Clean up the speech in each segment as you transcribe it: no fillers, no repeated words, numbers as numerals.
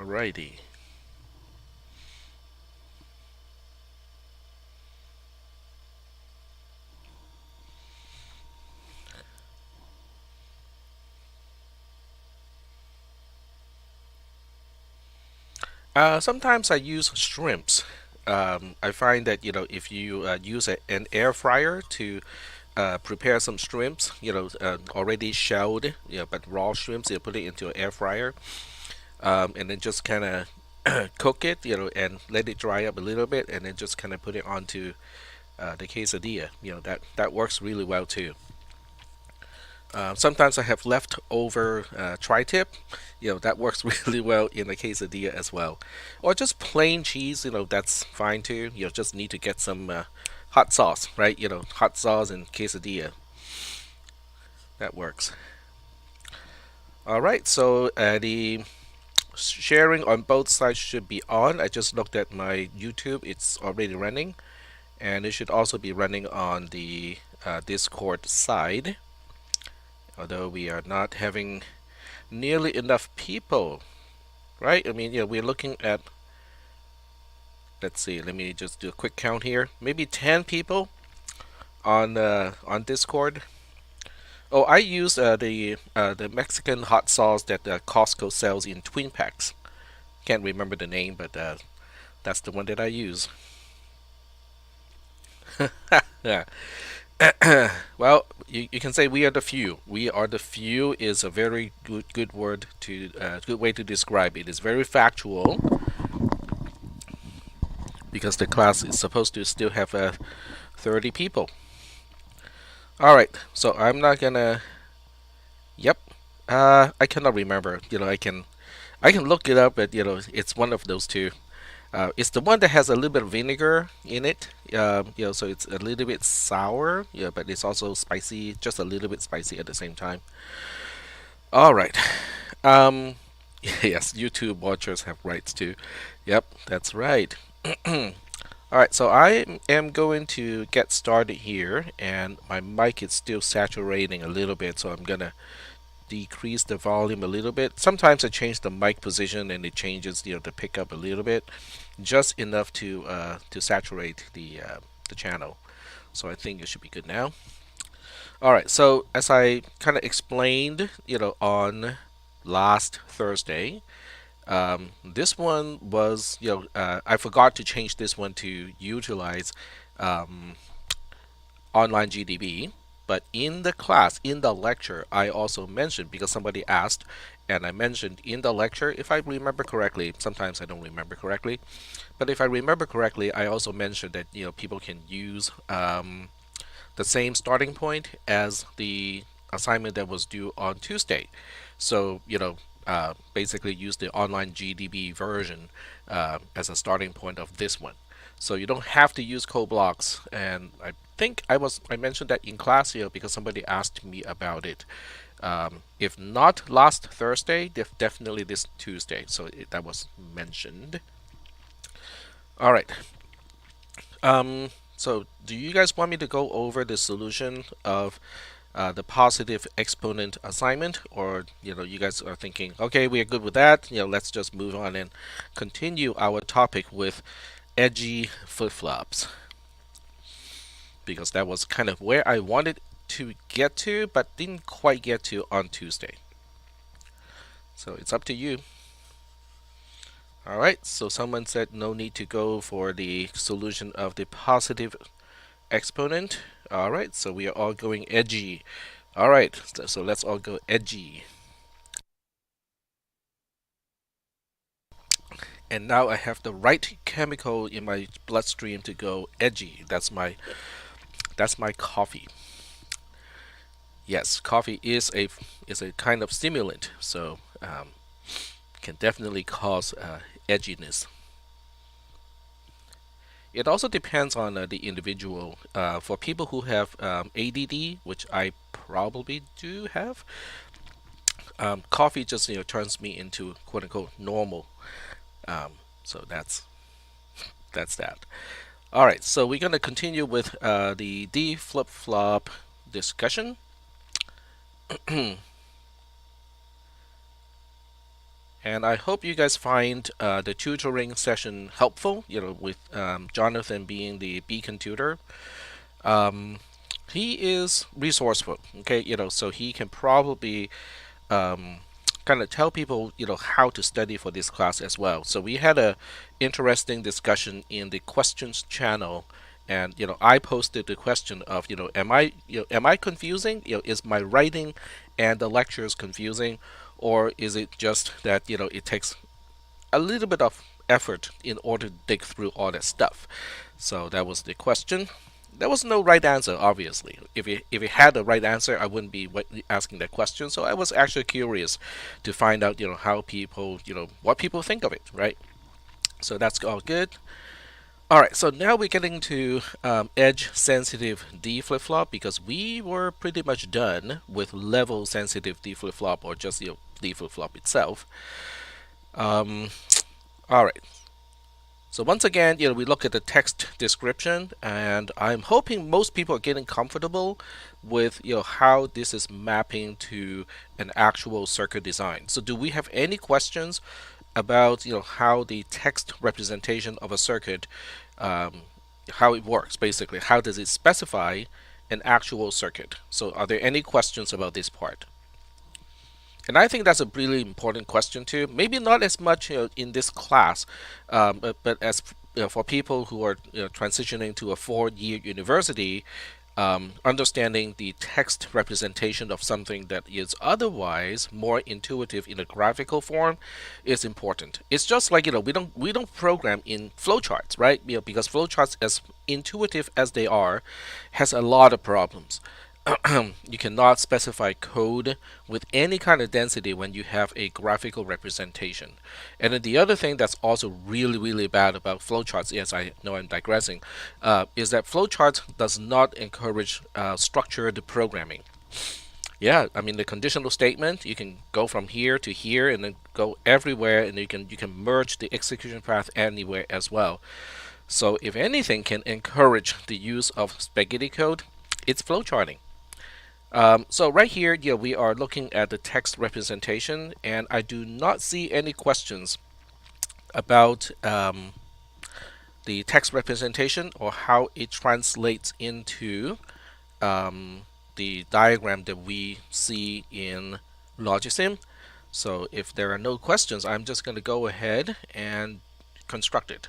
Alrighty. Sometimes I use shrimps. I find that if you use an air fryer to prepare some shrimps, already shelled, but raw shrimps, you put it into an air fryer, and then just kind of cook it, and let it dry up a little bit, and then just kind of put it onto the quesadilla. That works really well too. Sometimes I have leftover tri-tip, that works really well in a quesadilla as well. Or just plain cheese, that's fine too. You just need to get some hot sauce, right? Hot sauce and quesadilla, that works. All right, so the sharing on both sides should be on. I just looked at my YouTube, it's already running, and it should also be running on the Discord side, although we are not having nearly enough people, right? I mean, we're looking at, let's see, let me just do a quick count here. Maybe 10 people on Discord. Oh, I use the Mexican hot sauce that Costco sells in twin packs. Can't remember the name, but that's the one that I use. Yeah. Well, you can say we are the few. We are the few is a very good word to good way to describe it. It's very factual because the class is supposed to still have 30 people. All right, so I'm not gonna. Yep. I cannot remember. I can look it up, but it's one of those two. It's the one that has a little bit of vinegar in it. So it's a little bit sour. Yeah, but it's also spicy, just a little bit spicy at the same time. All right. Um, yes, YouTube watchers have rights too. Yep, that's right. All right, so I am going to get started here, and my mic is still saturating a little bit, so I'm gonna decrease the volume a little bit. Sometimes I change the mic position and it changes the pickup a little bit, just enough to saturate the channel. So I think it should be good now. All right. So as I kind of explained, on last Thursday, this one was I forgot to change this one to utilize um, online GDB. But in the class, in the lecture, I also mentioned, because somebody asked, and I mentioned in the lecture, if I remember correctly, sometimes I don't remember correctly, but if I remember correctly, I also mentioned that people can use the same starting point as the assignment that was due on Tuesday. So basically use the online GDB version as a starting point of this one. So you don't have to use code blocks, and I think I mentioned that in class here because somebody asked me about it. If not last Thursday, definitely this Tuesday. So that was mentioned. All right. So do you guys want me to go over the solution of the positive exponent assignment, or you guys are thinking, okay, we are good with that. Let's just move on and continue our topic with edgy flip-flops, because that was kind of where I wanted to get to, but didn't quite get to on Tuesday. So it's up to you. All right. So someone said no need to go for the solution of the positive exponent. All right. So we are all going edgy. All right. So let's all go edgy. And now I have the right chemical in my bloodstream to go edgy. That's my coffee. Yes, coffee is a kind of stimulant, so can definitely cause edginess. It also depends on the individual. For people who have ADD, which I probably do have, coffee just turns me into quote unquote normal. So that's that. All right, so we're gonna continue with the D flip flop discussion. And I hope you guys find the tutoring session helpful, with Jonathan being the beacon tutor. Um, he is resourceful, okay, so he can probably um, kind of tell people, how to study for this class as well. So we had a interesting discussion in the questions channel, and I posted the question of, am I confusing? Is my writing and the lectures confusing, or is it just that it takes a little bit of effort in order to dig through all that stuff? So that was the question. There was no right answer, obviously. If it had a right answer, I wouldn't be asking that question. So I was actually curious to find out, how people, what people think of it, right? So that's all good. All right, so now we're getting to edge-sensitive D flip-flop, because we were pretty much done with level-sensitive D flip-flop, or just D flip-flop itself. All right. So once again, we look at the text description, and I'm hoping most people are getting comfortable with how this is mapping to an actual circuit design. So do we have any questions about how the text representation of a circuit, how it works basically? How does it specify an actual circuit? So are there any questions about this part? And I think that's a really important question too. Maybe not as much in this class, but as for people who are transitioning to a 4-year university, understanding the text representation of something that is otherwise more intuitive in a graphical form is important. It's just like we don't program in flowcharts, right? Because flowcharts, as intuitive as they are, has a lot of problems. You cannot specify code with any kind of density when you have a graphical representation. And then the other thing that's also really, really bad about flowcharts, yes, I know I'm digressing, is that flowcharts does not encourage structured programming. Yeah, I mean the conditional statement, you can go from here to here and then go everywhere, and you can merge the execution path anywhere as well. So if anything can encourage the use of spaghetti code, it's flowcharting. So right here, we are looking at the text representation, and I do not see any questions about the text representation or how it translates into the diagram that we see in Logisim. So if there are no questions, I'm just going to go ahead and construct it.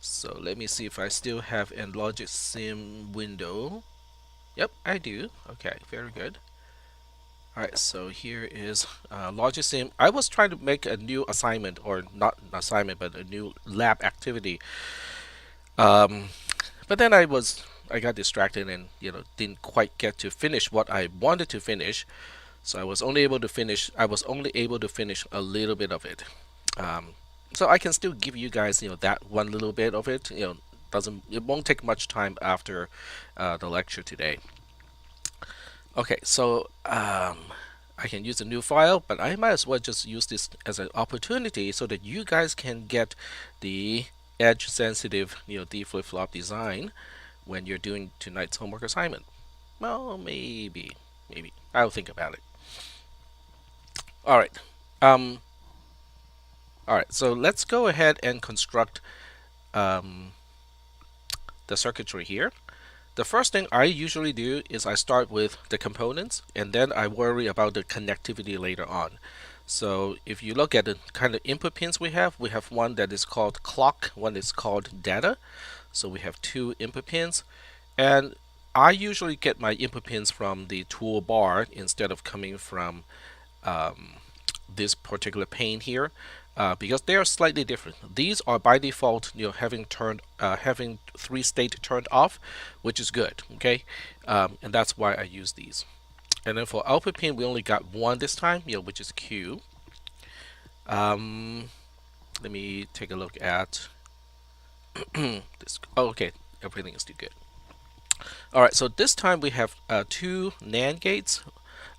So let me see if I still have a Logisim window. Yep, I do. Okay, very good. Alright, so here is Logisim. I was trying to make a new assignment, or not an assignment, but a new lab activity. But then I got distracted and didn't quite get to finish what I wanted to finish. So I was only able to finish a little bit of it. So I can still give you guys that one little bit of it. It won't take much time after the lecture today. Okay, so I can use a new file, but I might as well just use this as an opportunity so that you guys can get the edge-sensitive D flip-flop design when you're doing tonight's homework assignment. Well, maybe I'll think about it. All right. All right. So let's go ahead and construct the circuitry here. The first thing I usually do is I start with the components, and then I worry about the connectivity later on. So if you look at the kind of input pins we have one that is called clock, one is called data. So we have two input pins, and I usually get my input pins from the toolbar instead of coming from this particular pane here. Because they are slightly different. These are by default, having 3-state turned off, which is good. Okay, and that's why I use these. And then for output pin, we only got one this time, which is Q. Let me take a look at this. Oh, okay, everything is still good. All right, so this time we have two NAND gates.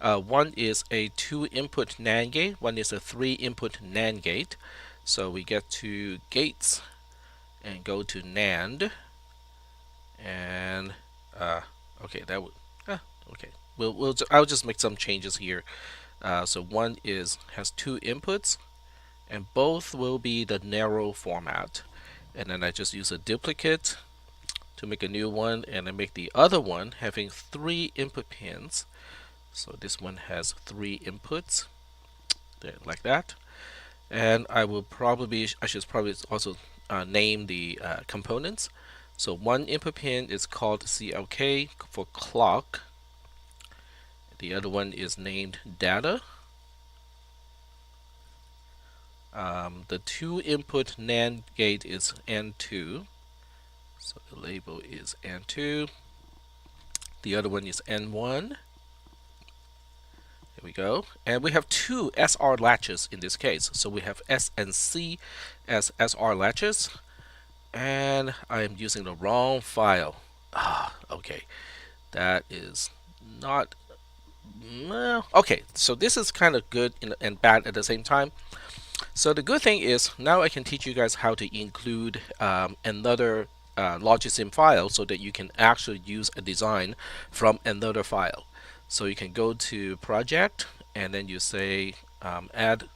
One is a 2-input NAND gate, one is a 3-input NAND gate. So we get to gates and go to NAND, and okay, that would okay. I'll just make some changes here. So one has 2 inputs, and both will be the narrow format. And then I just use a duplicate to make a new one, and I make the other one having 3 input pins. So this one has 3 inputs, there, like that. And I should probably also name the components. So one input pin is called CLK for clock. The other one is named data. The 2 input NAND gate is N2. So the label is N2. The other one is N1. There we go. And we have 2 Ssr latches in this case. So we have S and C as Ssr latches. And I am using the wrong file. Okay. That is not... Okay, so this is kind of good and bad at the same time. So the good thing is now I can teach you guys how to include another Logisim file so that you can actually use a design from another file. So you can go to project and then you say add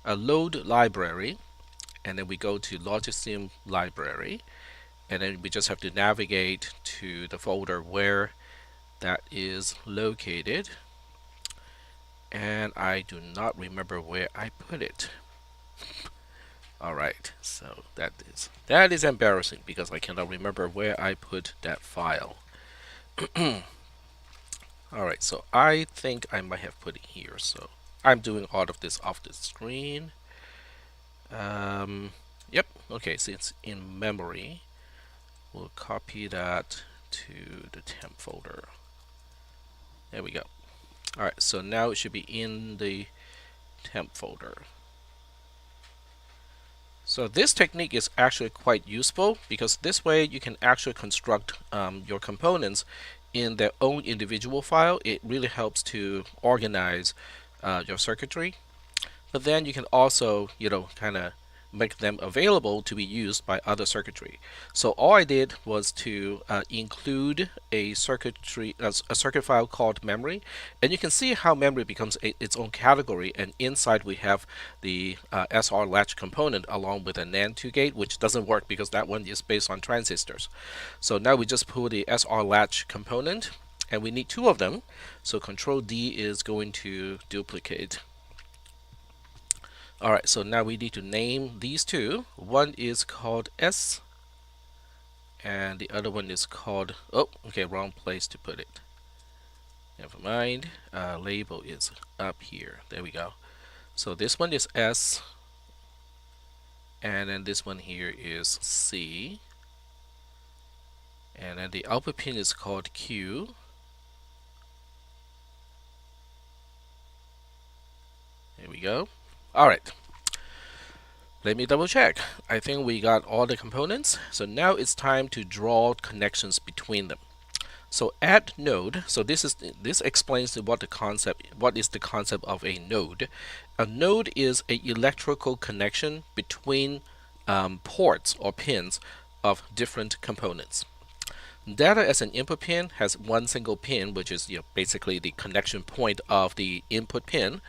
a load library, and then we go to Logisim library, and then we just have to navigate to the folder where that is located, and I do not remember where I put it. Alright, so that is embarrassing because I cannot remember where I put that file. Alright, so I think I might have put it here, so I'm doing all of this off the screen. Yep, okay, so it's in memory. We'll copy that to the temp folder. There we go. Alright, so now it should be in the temp folder. So this technique is actually quite useful because this way you can actually construct your components in their own individual file. It really helps to organize your circuitry. But then you can also, kind of make them available to be used by other circuitry. So all I did was to include a circuit file called memory, and you can see how memory becomes its own category, and inside we have the Ssr Latch component along with a NAND 2 gate, which doesn't work because that one is based on transistors. So now we just pull the Ssr Latch component, and we need 2 of them. So Control D is going to duplicate. Alright, so now we need to name these 2. One is called S, and the other one is called... Oh, okay, wrong place to put it. Never mind. Label is up here. There we go. So this one is S, and then this one here is C, and then the output pin is called Q. There we go. Alright, let me double check. I think we got all the components. So now it's time to draw connections between them. So add node. So this explains what is the concept of a node. A node is an electrical connection between ports or pins of different components. Data as an input pin has one single pin, which is basically the connection point of the input pin.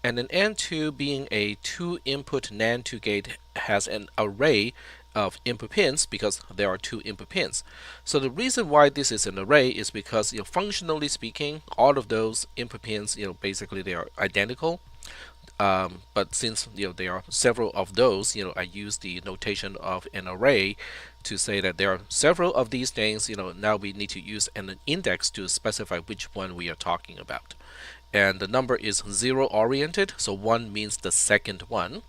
And an N2 being a 2-input NAND 2 gate has an array of input pins because there are 2 input pins. So the reason why this is an array is because functionally speaking, all of those input pins, basically they are identical. But since there are several of those, I use the notation of an array to say that there are several of these things. Now we need to use an index to specify which one we are talking about. And the number is 0 oriented, so 1 means the second one.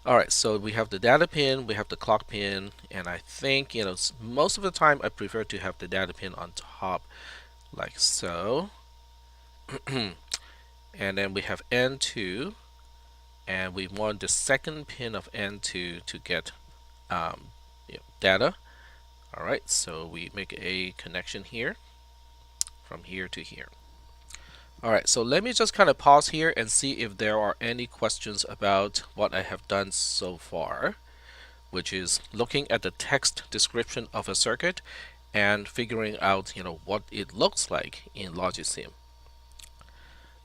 Alright, so we have the data pin, we have the clock pin, and I think, most of the time I prefer to have the data pin on top, like so. And then we have N2, and we want the second pin of N2 to get data. Alright, so we make a connection here, from here to here. Alright, so let me just kind of pause here and see if there are any questions about what I have done so far, which is looking at the text description of a circuit and figuring out, what it looks like in Logisim.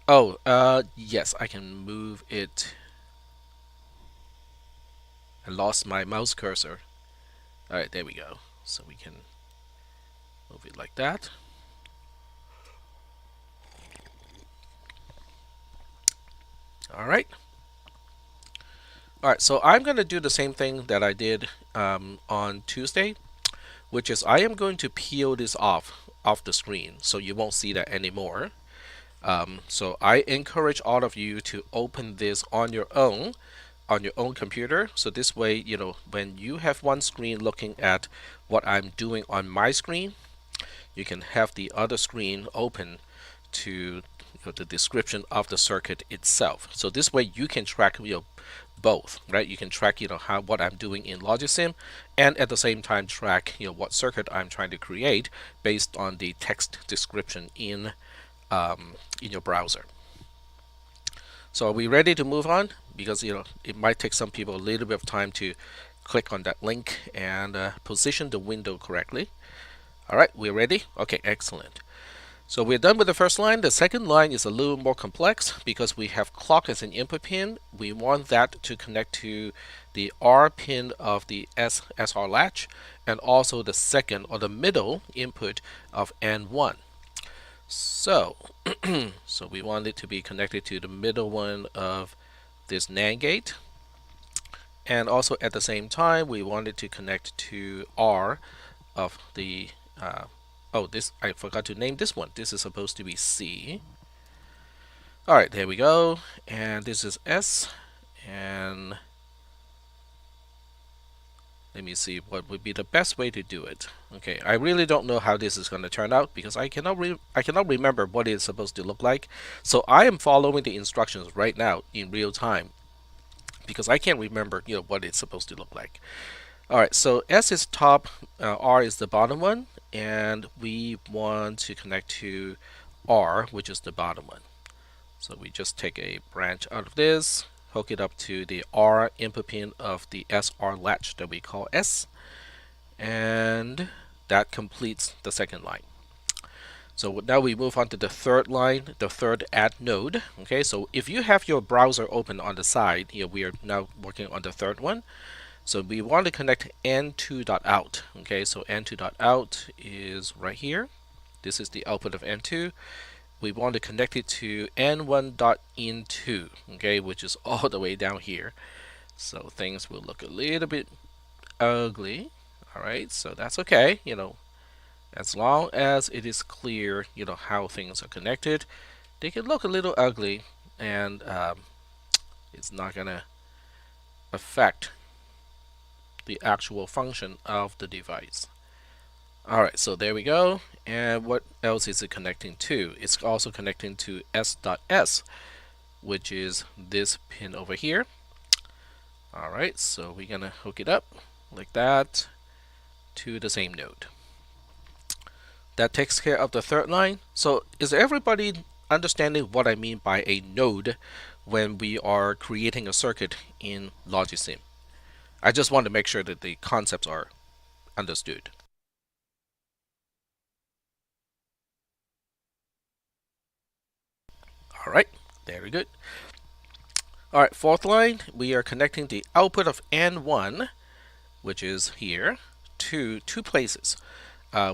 Oh, yes, I can move it I lost my mouse cursor. Alright, there we go. So we can move it like that. Alright. Alright, so I'm going to do the same thing that I did on Tuesday, which is I am going to peel this off the screen so you won't see that anymore. So I encourage all of you to open this on your own computer. So this way, you know, when you have one screen looking at what I'm doing on my screen, you can have the other screen open to the description of the circuit itself. So this way you can track both, right? You can track what I'm doing in Logisim, and at the same time track what circuit I'm trying to create based on the text description in your browser. So are we ready to move on? Because it might take some people a little bit of time to click on that link and position the window correctly. All right, we're ready? Okay, excellent. So we're done with the first line. The second line is a little more complex because we have clock as an input pin. We want that to connect to the R pin of the Ssr latch and also the second or the middle input of N1. So, so we want it to be connected to the middle one of this NAND gate. And also at the same time, we want it to connect to R of the this I forgot to name this one. This is supposed to be C. Alright, there we go. And this is S. And let me see what would be the best way to do it. Okay, I really don't know how this is going to turn out because I cannot remember what it's supposed to look like. So I am following the instructions right now in real time because I can't remember what it's supposed to look like. Alright, so S is top, R is the bottom one, and we want to connect to R, which is the bottom one. So we just take a branch out of this, hook it up to the R input pin of the Ssr latch that we call S, and that completes the second line. So now we move on to the third line, the third add node. Okay, so if you have your browser open on the side, we are now working on the third one. So we want to connect n2.out. Okay, so n2.out is right here. This is the output of n2. We want to connect it to n1.in2, okay, which is all the way down here. So things will look a little bit ugly. All right, so that's okay. As long as it is clear, how things are connected, they can look a little ugly, and it's not gonna affect the actual function of the device. Alright, so there we go. And what else is it connecting to? It's also connecting to S.S, which is this pin over here. Alright, so we're gonna hook it up like that to the same node. That takes care of the third line. So is everybody understanding what I mean by a node when we are creating a circuit in Logisim? I just want to make sure that the concepts are understood. Alright, very good. Alright, fourth line, we are connecting the output of N1, which is here, to two places.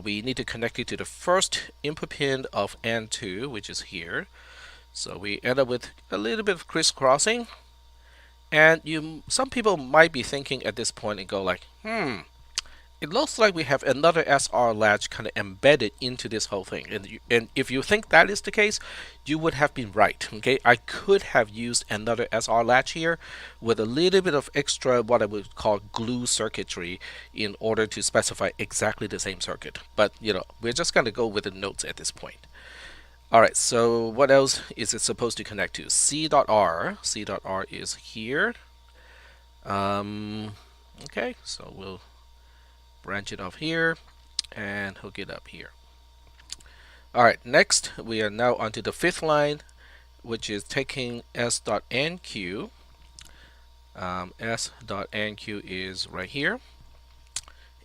We need to connect it to the first input pin of N2, which is here. So we end up with a little bit of crisscrossing. And some people might be thinking at this point and go like, it looks like we have another Ssr latch kind of embedded into this whole thing. And if you think that is the case, you would have been right. Okay, I could have used another Ssr latch here with a little bit of extra what I would call glue circuitry in order to specify exactly the same circuit. But we're just going to go with the notes at this point. Alright, so what else is it supposed to connect to? C.R. C.R is here. Okay, so we'll branch it off here and hook it up here. Alright, next we are now onto the fifth line, which is taking S.NQ. S.NQ is right here.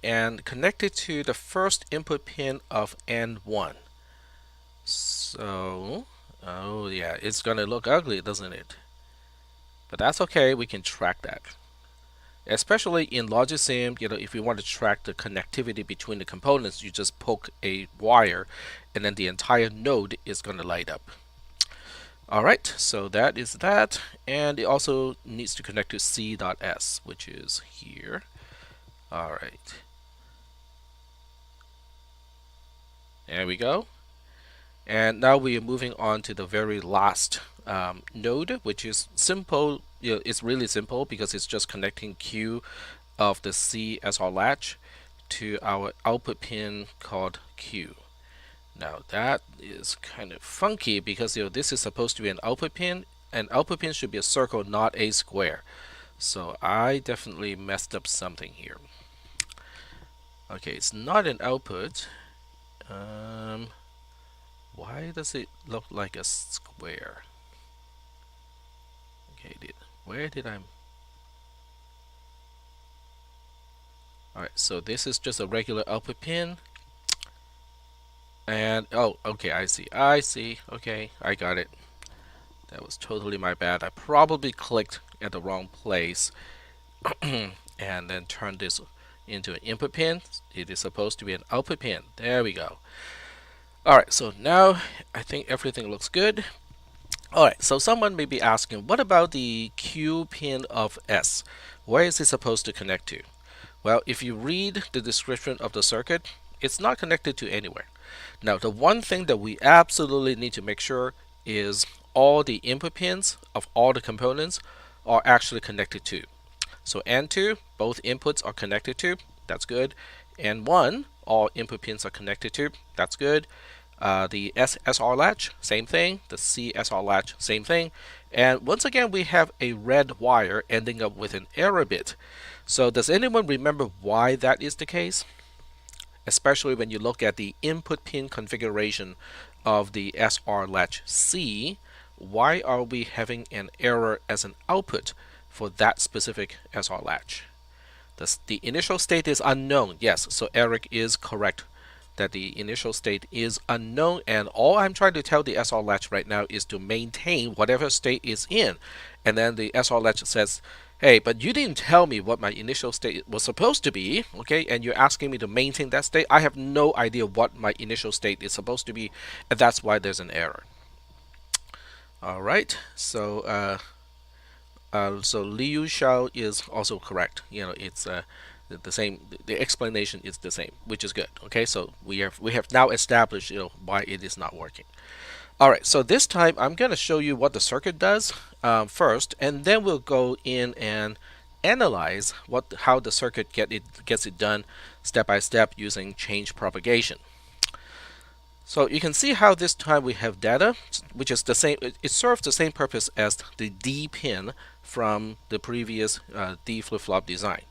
And connected to the first input pin of N1. So, oh yeah, it's gonna look ugly, doesn't it? But that's okay, we can track that. Especially in LogicSim, if you want to track the connectivity between the components, you just poke a wire and then the entire node is going to light up. Alright, so that is that, and it also needs to connect to C.S, which is here. Alright. There we go. And now we are moving on to the very last node, which is simple. It's really simple because it's just connecting Q of the Csr latch to our output pin called Q. Now that is kind of funky because this is supposed to be an output pin. An output pin should be a circle, not a square. So I definitely messed up something here. Okay, it's not an output. Why does it look like a square? Okay, where did I? Alright, so this is just a regular output pin. And, oh, okay, I see. Okay, I got it. That was totally my bad. I probably clicked at the wrong place and then turned this into an input pin. It is supposed to be an output pin. There we go. Alright, so now I think everything looks good. Alright, so someone may be asking, what about the Q pin of S? Where is it supposed to connect to? Well, if you read the description of the circuit, it's not connected to anywhere. Now, the one thing that we absolutely need to make sure is all the input pins of all the components are actually connected to. So N2, both inputs are connected to. That's good. N1, all input pins are connected to. That's good. The Ssr latch, same thing. The Csr latch, same thing. And once again, we have a red wire ending up with an error bit. So does anyone remember why that is the case? Especially when you look at the input pin configuration of the Ssr Latch C, why are we having an error as an output for that specific Ssr Latch? The initial state is unknown. Yes, so Eric is correct that the initial state is unknown, and all I'm trying to tell the Ssr Latch right now is to maintain whatever state is in. And then the Ssr Latch says, hey, but you didn't tell me what my initial state was supposed to be, okay, and you're asking me to maintain that state. I have no idea what my initial state is supposed to be, and that's why there's an error. Alright, so so Liu Xiao is also correct. It's the same. The explanation is the same, which is good. Okay, so we have now established why it is not working. Alright, so this time I'm going to show you what the circuit does first, and then we'll go in and analyze how the circuit gets it done step by step using change propagation. So you can see how this time we have data, which is the same. It serves the same purpose as the D pin from the previous D flip-flop design.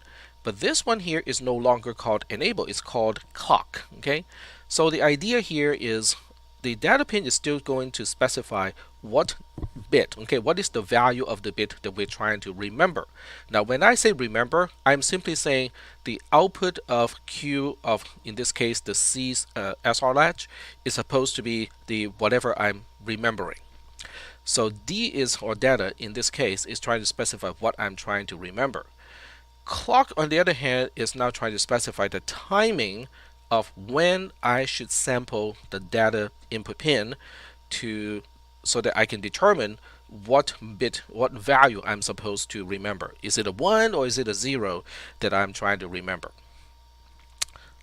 But this one here is no longer called enable, it's called clock. Okay, so the idea here is the data pin is still going to specify what bit, okay, what is the value of the bit that we're trying to remember. Now, when I say remember, I'm simply saying the output of Q of, in this case, the Csr latch is supposed to be the whatever I'm remembering. So D is, or data in this case, is trying to specify what I'm trying to remember. Clock, on the other hand, is now trying to specify the timing of when I should sample the data input pin so that I can determine what value I'm supposed to remember. Is it a 1 or is it a 0 that I'm trying to remember?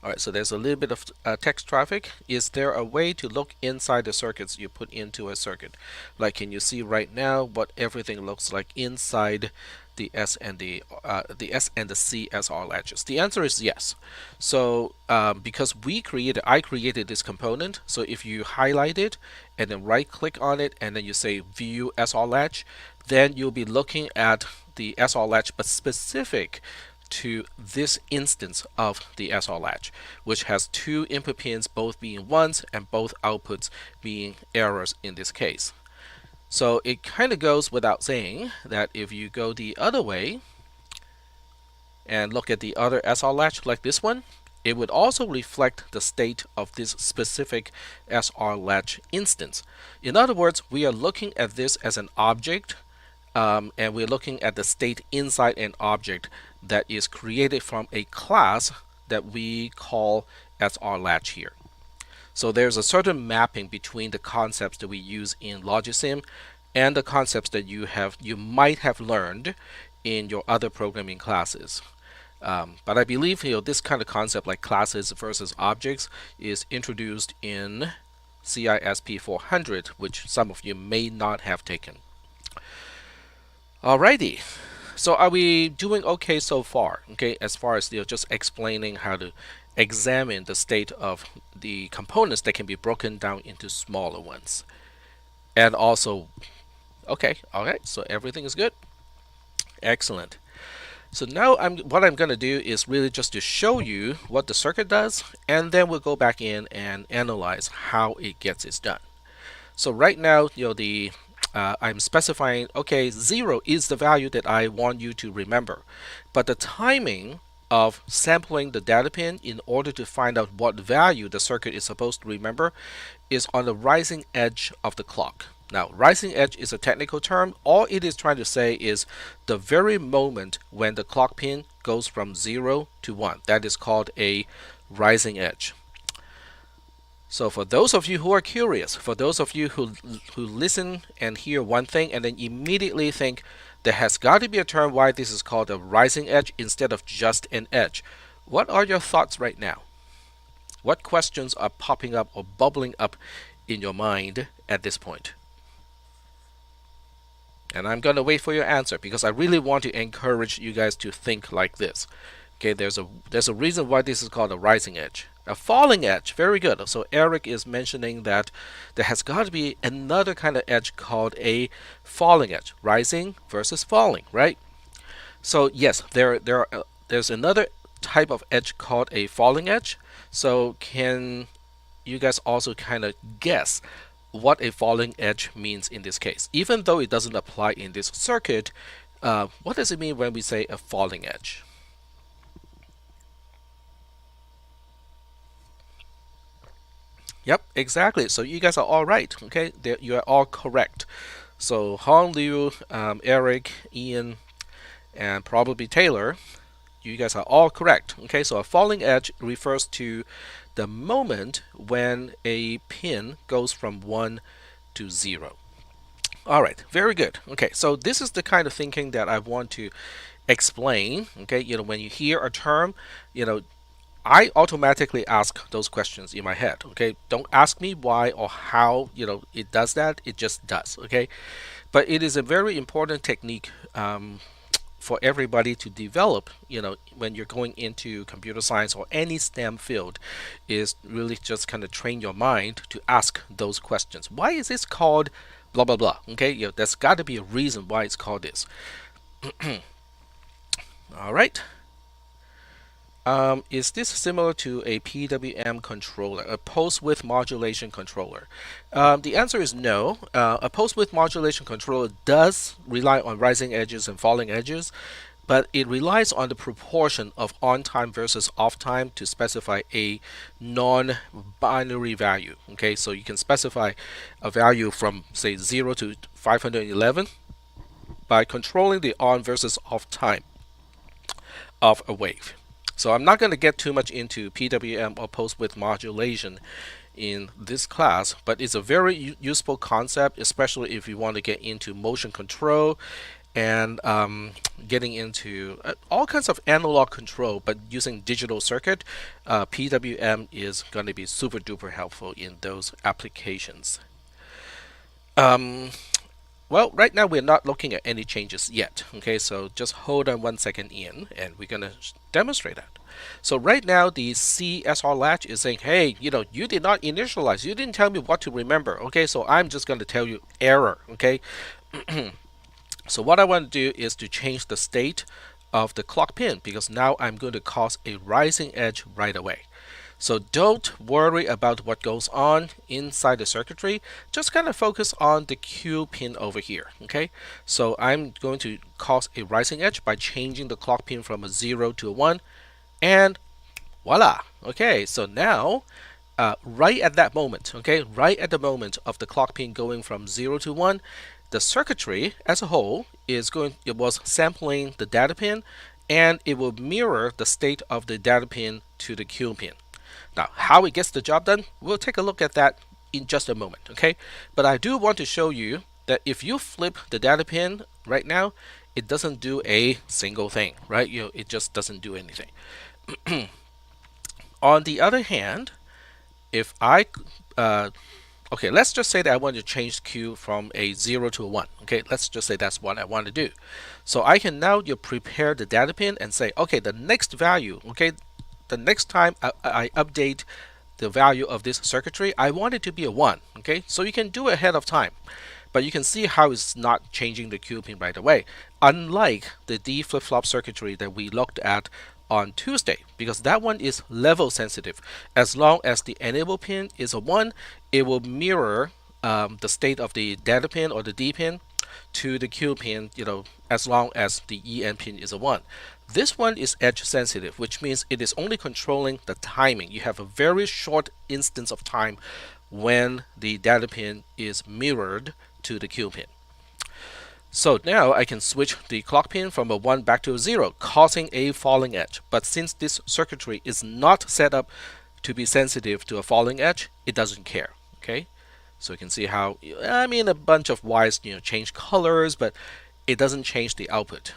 Alright, so there's a little bit of text traffic. Is there a way to look inside the circuits you put into a circuit? Like, can you see right now what everything looks like inside the S and the Csr latches? The answer is yes. So because I created this component, so if you highlight it and then right click on it and then you say view Ssr latch, then you'll be looking at the Ssr latch but specific to this instance of the Ssr latch, which has two input pins both being ones and both outputs being errors in this case. So it kind of goes without saying that if you go the other way and look at the other Ssr latch like this one, it would also reflect the state of this specific Ssr latch instance. In other words, we are looking at this as an object, and we're looking at the state inside an object that is created from a class that we call Ssr Latch here. So there's a certain mapping between the concepts that we use in Logisim and the concepts that you might have learned in your other programming classes. But I believe this kind of concept like classes versus objects is introduced in CISP310, which some of you may not have taken. Alrighty, so are we doing okay so far? Okay, as far as just explaining how to examine the state of the components that can be broken down into smaller ones, and also, okay, all right, so everything is good. Excellent. So now what I'm going to do is really just to show you what the circuit does, and then we'll go back in and analyze how it gets it done. So right now, I'm specifying, okay, 0 is the value that I want you to remember, but the timing of sampling the data pin in order to find out what value the circuit is supposed to remember is on the rising edge of the clock. Now, rising edge is a technical term. All it is trying to say is the very moment when the clock pin goes from 0 to 1. That is called a rising edge. So for those of you who are curious, for those of you who listen and hear one thing and then immediately think there has got to be a term why this is called a rising edge instead of just an edge, what are your thoughts right now? What questions are popping up or bubbling up in your mind at this point? And I'm going to wait for your answer because I really want to encourage you guys to think like this. Okay, there's a reason why this is called a rising edge. A falling edge, very good. So Eric is mentioning that there has got to be another kind of edge called a falling edge, rising versus falling, right? So yes, there's another type of edge called a falling edge. So can you guys also kind of guess what a falling edge means in this case? Even though it doesn't apply in this circuit, what does it mean when we say a falling edge? Yep, exactly. So you guys are all right. Okay, you are all correct. So Hong Liu, Eric, Ian, and probably Taylor, you guys are all correct. Okay, so a falling edge refers to the moment when a pin goes from 1 to 0. All right, very good. Okay, so this is the kind of thinking that I want to explain. Okay, when you hear a term, I automatically ask those questions in my head. Okay, don't ask me why or how it does that. It just does. Okay, but it is a very important technique for everybody to develop. When you're going into computer science or any STEM field, is really just kind of train your mind to ask those questions. Why is this called blah blah blah? Okay, there's got to be a reason why it's called this. All right. Is this similar to a PWM controller, a pulse width modulation controller? The answer is no. A pulse width modulation controller does rely on rising edges and falling edges, but it relies on the proportion of on time versus off time to specify a non-binary value. Okay, so you can specify a value from say 0 to 511 by controlling the on versus off time of a wave. So I'm not going to get too much into PWM or pulse width modulation in this class, but it's a very useful concept, especially if you want to get into motion control and getting into all kinds of analog control, but using digital circuit. PWM is going to be super duper helpful in those applications. Well, right now we're not looking at any changes yet. Okay, so just hold on 1 second in, and we're going to demonstrate that. So right now the Csr Latch is saying, hey, you did not initialize. You didn't tell me what to remember. Okay, so I'm just going to tell you error. Okay. So what I want to do is to change the state of the clock pin, because now I'm going to cause a rising edge right away. So don't worry about what goes on inside the circuitry. Just kind of focus on the Q pin over here. Okay, so I'm going to cause a rising edge by changing the clock pin from a 0 to a 1, and voila. Okay, so now right at that moment, okay, right at the moment of the clock pin going from 0 to 1, the circuitry as a whole was sampling the data pin, and it will mirror the state of the data pin to the Q pin. Now, how it gets the job done, we'll take a look at that in just a moment, okay? But I do want to show you that if you flip the data pin right now, it doesn't do a single thing, right? It just doesn't do anything. On the other hand, if I okay, let's just say that I want to change Q from a 0 to a 1. Okay, let's just say that's what I want to do. So I can now prepare the data pin and say, okay, the next value, okay, the next time I update the value of this circuitry, I want it to be a 1. Okay, so you can do it ahead of time. But you can see how it's not changing the Q pin right away, unlike the D flip-flop circuitry that we looked at on Tuesday, because that one is level sensitive. As long as the enable pin is a 1, it will mirror the state of the data pin or the D pin to the Q pin, as long as the EN pin is a 1. This one is edge sensitive, which means it is only controlling the timing. You have a very short instance of time when the data pin is mirrored to the Q pin. So now I can switch the clock pin from a 1 back to a 0, causing a falling edge. But since this circuitry is not set up to be sensitive to a falling edge, it doesn't care. Okay, so you can see how, I mean, a bunch of wires change colors, but it doesn't change the output.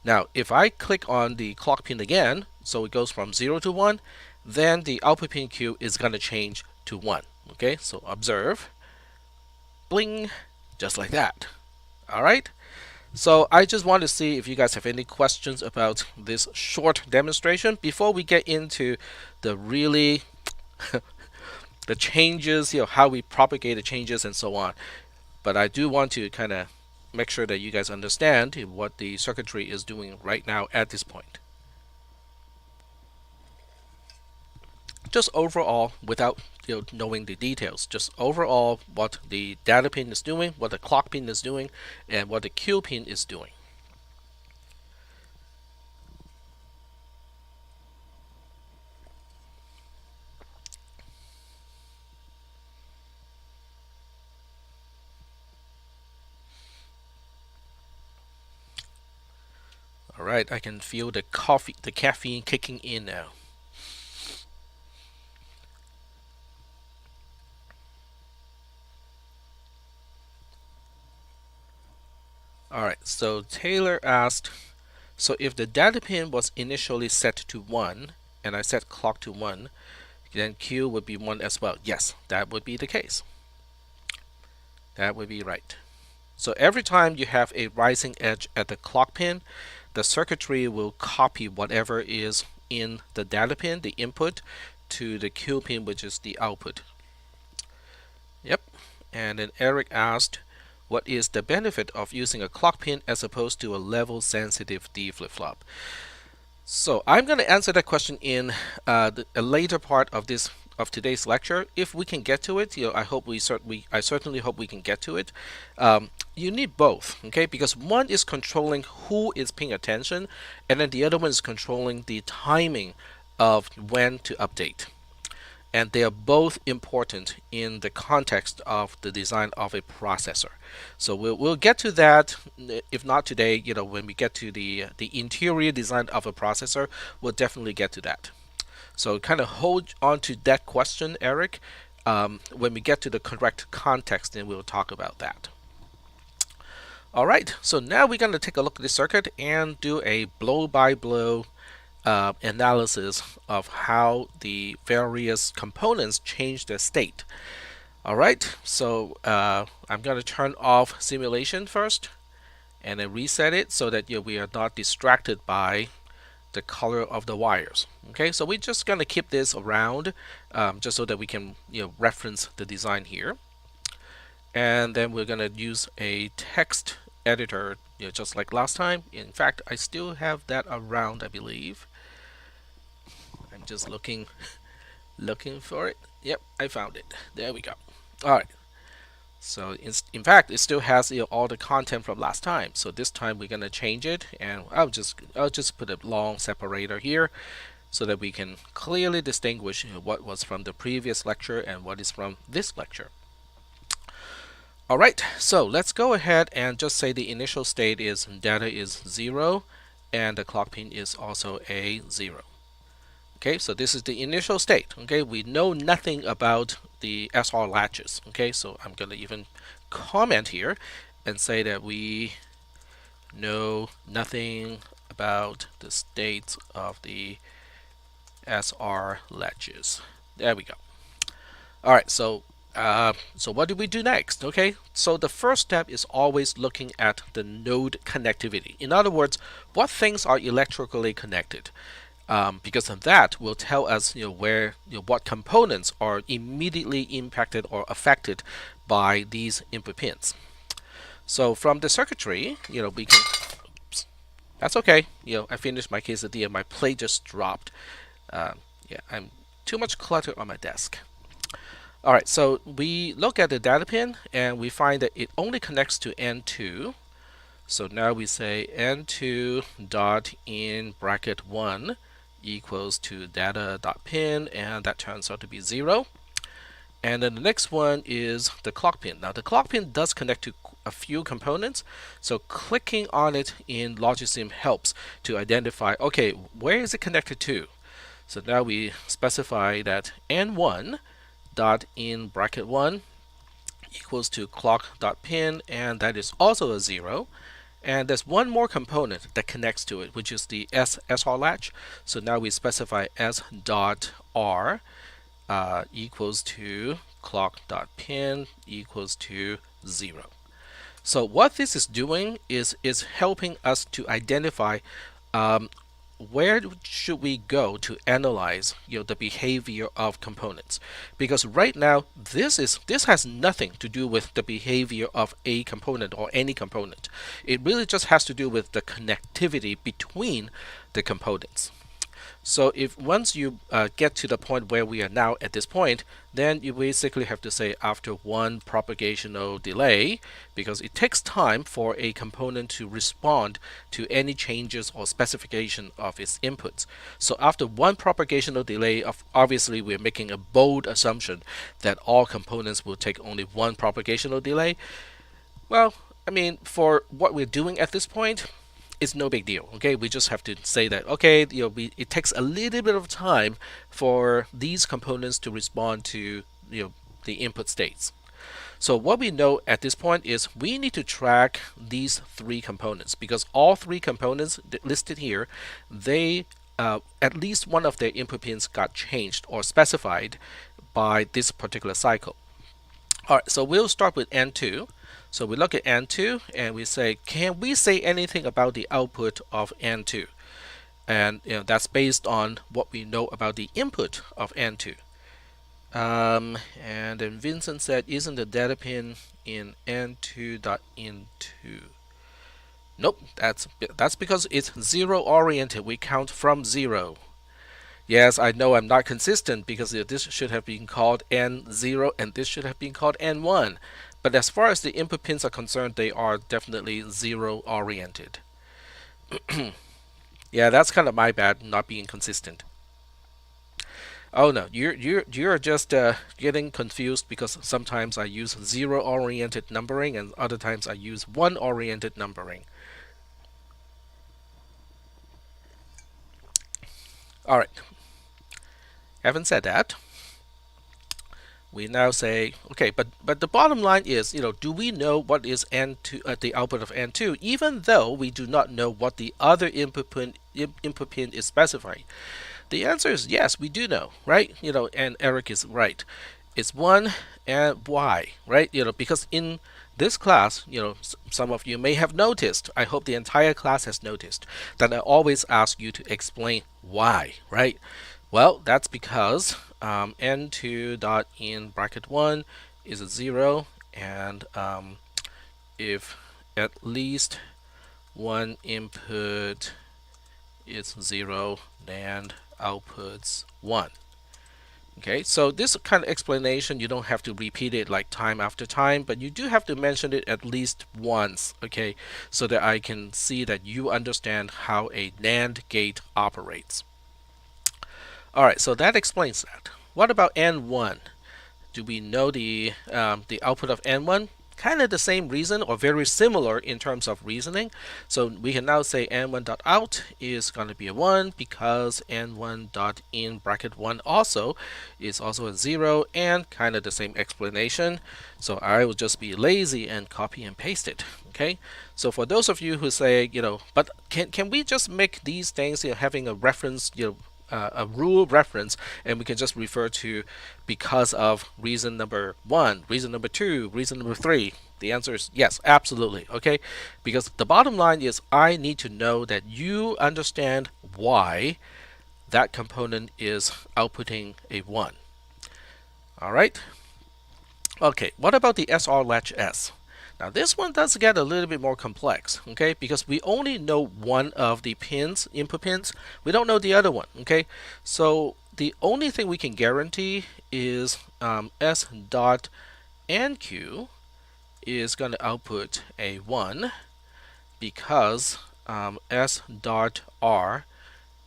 Now if I click on the clock pin again, so it goes from 0 to 1, then the output pin Q is going to change to 1. Okay, so observe, bling, just like that. Alright, so I just want to see if you guys have any questions about this short demonstration before we get into the really the changes, how we propagate the changes and so on. But I do want to kind of make sure that you guys understand what the circuitry is doing right now at this point. Just overall, without knowing the details, just overall what the data pin is doing, what the clock pin is doing, and what the Q pin is doing. All right, I can feel the caffeine kicking in now. Alright, so Taylor asked, so if the data pin was initially set to 1, and I set clock to 1, then Q would be 1 as well. Yes, that would be the case. That would be right. So every time you have a rising edge at the clock pin, the circuitry will copy whatever is in the data pin, the input, to the Q pin, which is the output. Yep. And then Eric asked, what is the benefit of using a clock pin as opposed to a level sensitive D flip-flop? So I'm going to answer that question in a later part of today's lecture. If we can get to it, I certainly hope we can get to it. You need both, okay? Because one is controlling who is paying attention, and then the other one is controlling the timing of when to update. And they are both important in the context of the design of a processor. So we'll get to that, if not today, when we get to the interior design of a processor, we'll definitely get to that. So kind of hold on to that question, Eric. When we get to the correct context, then we'll talk about that. All right, so now we're going to take a look at this circuit and do a blow-by-blow analysis of how the various components change their state. Alright, so I'm going to turn off simulation first and then reset it so that we are not distracted by the color of the wires. Okay, so we're just going to keep this around just so that we can reference the design here. And then we're going to use a text editor just like last time. In fact, I still have that around, I believe. I'm just looking for it. Yep, I found it. There we go. All right. So in fact, it still has all the content from last time. So this time we're gonna change it, and I'll just put a long separator here, so that we can clearly distinguish what was from the previous lecture and what is from this lecture. All right. So let's go ahead and just say the initial state is data is 0, and the clock pin is also a 0. Okay, so this is the initial state. Okay, we know nothing about the Ssr latches. Okay, so I'm going to even comment here and say that we know nothing about the state of the Ssr latches. There we go. All right, so what do we do next? Okay, so the first step is always looking at the node connectivity. In other words, what things are electrically connected? Because of that will tell us where what components are immediately impacted or affected by these input pins. So from the circuitry, we can. Oops, that's okay. I finished my quesadilla. My plate just dropped. Yeah, I'm too much clutter on my desk. All right, so we look at the data pin and we find that it only connects to N2. So now we say N2 dot in bracket 1 equals to data dot pin, and that turns out to be 0. And then the next one is the clock pin. Now the clock pin does connect to a few components, so clicking on it in Logisim helps to identify, okay, where is it connected to? So now we specify that N1 dot in bracket 1 equals to clock dot pin, and that is also a 0. And there's one more component that connects to it, which is the Ssr latch. So now we specify S dot R equals to clock dot pin equals to 0. So what this is doing is helping us to identify where should we go to analyze the behavior of components, because right now this has nothing to do with the behavior of a component or any component. It really just has to do with the connectivity between the components. So if once you get to the point where we are now at this point, then you basically have to say after one propagational delay, because it takes time for a component to respond to any changes or specification of its inputs. So after one propagational delay, obviously we're making a bold assumption that all components will take only one propagational delay. Well, I mean, for what we're doing at this point, it's no big deal. Okay, we just have to say that, okay, it takes a little bit of time for these components to respond to the input states. So what we know at this point is we need to track these three components, because all three components listed here, they at least one of their input pins got changed or specified by this particular cycle. All right, so we'll start with N2. So we look at N2 and we say, can we say anything about the output of N2? And that's based on what we know about the input of N2. And then Vincent said, isn't the data pin in N2.in2? Nope, that's because it's 0 oriented. We count from 0. Yes, I know I'm not consistent, because this should have been called N0 and this should have been called N1. But as far as the input pins are concerned, they are definitely 0 oriented. Yeah, that's kind of my bad, not being consistent. Oh no, you're just getting confused, because sometimes I use 0 oriented numbering and other times I use 1 oriented numbering. All right. Having said that, we now say, okay, but the bottom line is, do we know what is N2 the output of N2, even though we do not know what the other input pin is specifying? The answer is yes, we do know, right? And Eric is right. It's 1 and Y, right? Because in this class, some of you may have noticed, I hope the entire class has noticed, that I always ask you to explain why, right? Well, that's because N2 dot in bracket 1 is a 0, and if at least one input is 0, then outputs 1. Okay, so this kind of explanation, you don't have to repeat it like time after time, but you do have to mention it at least once, okay, so that I can see that you understand how a NAND gate operates. Alright, so that explains that. What about N1? Do we know the output of N1? kind of the same reason or very similar in terms of reasoning. So we can now say n1.out is going to be a 1 because n1.in bracket 1 also is also a 0, and kind of the same explanation. So I will just be lazy and copy and paste it. Okay, so for those of you who say, but can we just make these things, having a reference, a rule reference, and we can just refer to because of reason number 1, reason number 2, reason number 3? The answer is yes, absolutely. Okay, because the bottom line is I need to know that you understand why that component is outputting a 1. All right. Okay, what about the Ssr Latch S? Now this one does get a little bit more complex, okay, because we only know one of the pins, input pins. We don't know the other one, okay. So the only thing we can guarantee is S dot NQ is going to output a 1 because S dot R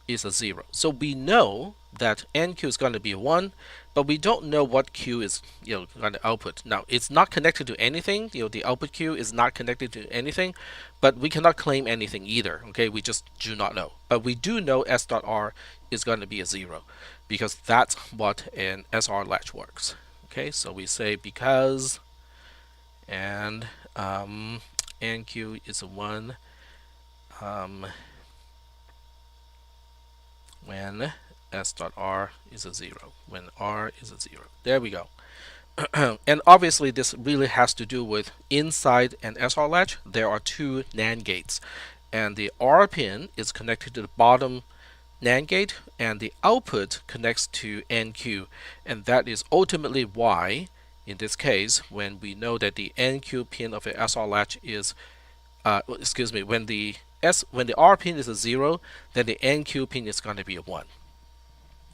is a 0. So we know that NQ is going to be a 1, but we don't know what Q is going to output. Now it's not connected to anything. The output Q is not connected to anything, but we cannot claim anything either. Okay, we just do not know. But we do know S.R is going to be a 0 because that's what an Ssr latch works. Okay, so we say because and NQ is a 1 when S.R is a 0, when R is a 0. There we go. And obviously this really has to do with inside an Ssr latch there are 2 NAND gates, and the R pin is connected to the bottom NAND gate and the output connects to NQ, and that is ultimately why in this case when we know that the NQ pin of an Ssr latch is when the R pin is a 0, then the NQ pin is going to be a 1.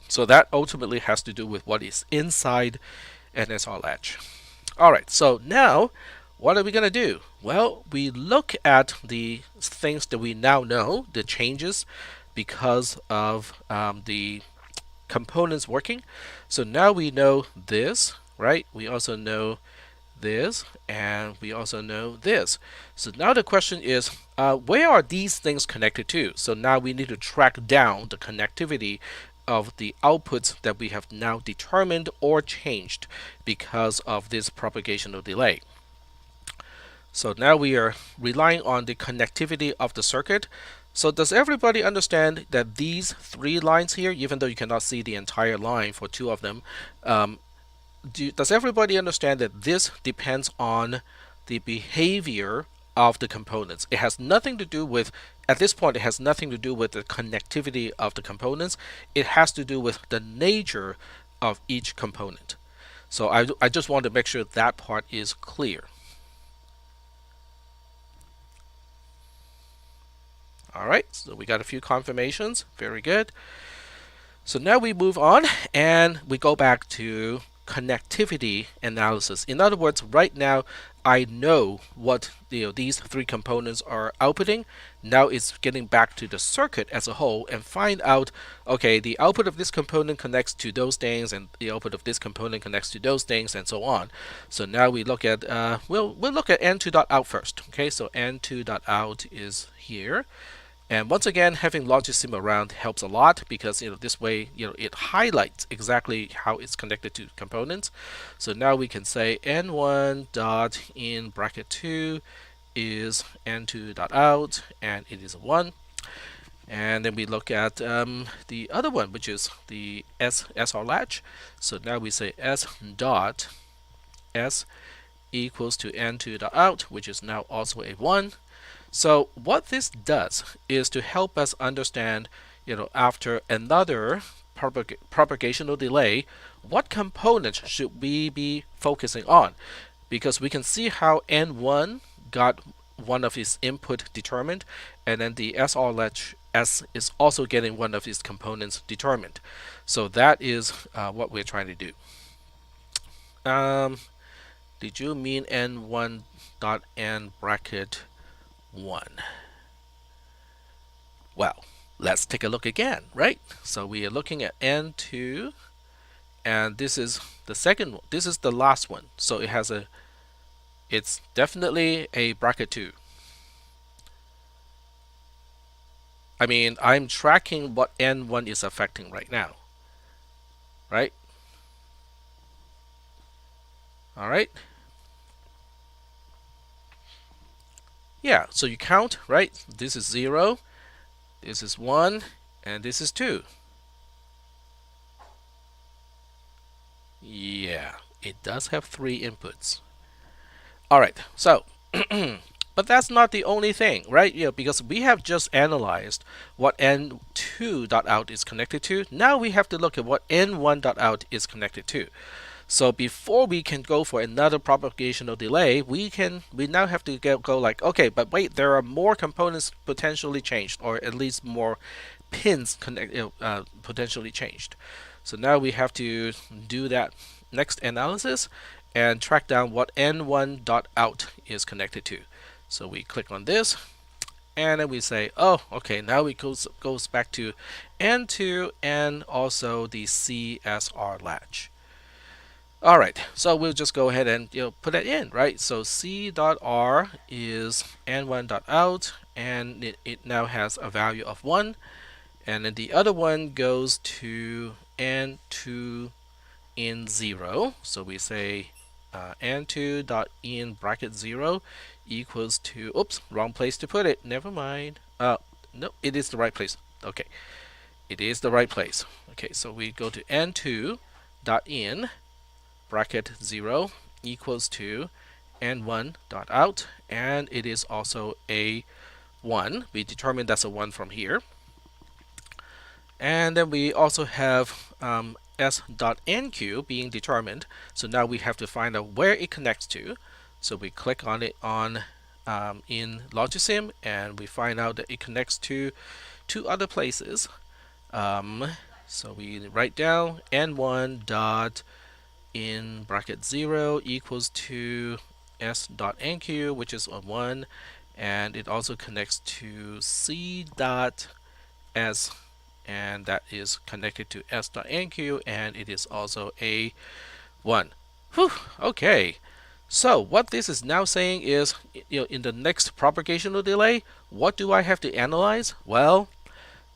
So that ultimately has to do with what is inside an Ssr latch. Alright, so now what are we going to do? Well, we look at the things that we now know, the changes because of the components working. So now we know this, right? We also know this, and we also know this. So now the question is, where are these things connected to? So now we need to track down the connectivity of the outputs that we have now determined or changed because of this propagational delay. So now we are relying on the connectivity of the circuit. So does everybody understand that these 3 lines here, even though you cannot see the entire line for 2 of them, does everybody understand that this depends on the behavior of the components? It has nothing to do with, at this point, it has nothing to do with the connectivity of the components. It has to do with the nature of each component. So I just want to make sure that part is clear. All right, so we got a few confirmations. Very good. So now we move on and we go back to connectivity analysis. In other words, right now I know what these 3 components are outputting. Now it's getting back to the circuit as a whole and find out, okay, the output of this component connects to those things, and the output of this component connects to those things, and so on. So now we look at we'll look at n2.out first. Okay, so n2.out is here. And once again, having Logisim around helps a lot because this way it highlights exactly how it's connected to components. So now we can say n1 dot in bracket 2 is n2 dot out, and it is a 1. And then we look at the other one, which is the Ssr latch. So now we say s dot s equals to n2 dot out, which is now also a 1. So what this does is to help us understand, after another propagational delay, what components should we be focusing on? Because we can see how N1 got one of its input determined, and then the Ssr Latch S is also getting one of its components determined. So that is what we're trying to do. Did you mean N1 dot N bracket 1? Well, let's take a look again, right? So we are looking at N2, and this is the second one. This is the last one. So it has a It's definitely a bracket 2. I mean, I'm tracking what N1 is affecting right now, right? All right. Yeah, so you count, right? This is 0, this is 1, and this is 2. Yeah, it does have 3 inputs. All right, so, but that's not the only thing, right? Because we have just analyzed what N2.out is connected to. Now we have to look at what N1.out is connected to. So before we can go for another propagational delay, we now have to go like, okay, but wait, there are more components potentially changed, or at least more pins potentially changed. So now we have to do that next analysis and track down what n1.out is connected to. So we click on this, and then we say, oh, okay, now it goes back to N2 and also the Csr Latch. All right, so we'll just go ahead and put that in, right? So C.R is n1.out, and it now has a value of 1, and then the other one goes to n2 in 0. So we say n2 dot in bracket 0 equals to, oops, wrong place to put it, never mind. No, it is the right place. Okay, it is the right place. Okay, so we go to n2 dot in bracket 0 equals to n1 dot out, and it is also a 1. We determined that's a 1 from here. And then we also have s.nq being determined. So now we have to find out where it connects to. So we click on it in Logisim, and we find out that it connects to 2 other places. So we write down n1 dot in bracket 0 equals to s.nq, which is a 1, and it also connects to c dot s, and that is connected to s.nq, and it is also a 1. Whew, okay. So what this is now saying is, in the next propagational delay, what do I have to analyze? Well,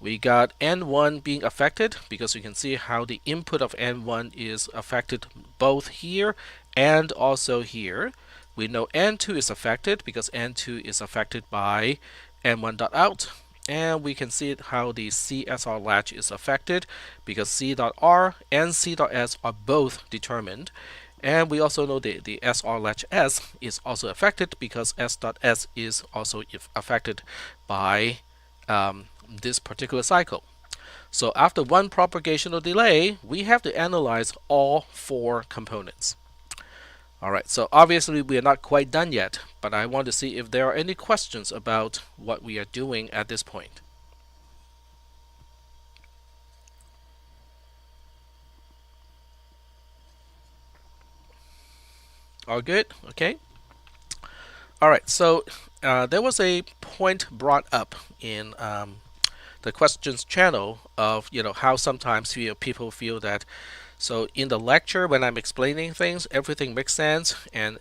we got N1 being affected because you can see how the input of N1 is affected both here and also here. We know N2 is affected because N2 is affected by N1.out. And we can see how the CSR latch is affected because C.R and C.S are both determined. And we also know the SR latch S is also affected because S.S is also affected by this particular cycle. So after one propagational delay, we have to analyze all 4 components. Alright, so obviously we are not quite done yet, but I want to see if there are any questions about what we are doing at this point. All good? Okay. Alright, so there was a point brought up in the questions channel of how sometimes people feel that, so in the lecture when I'm explaining things, everything makes sense, and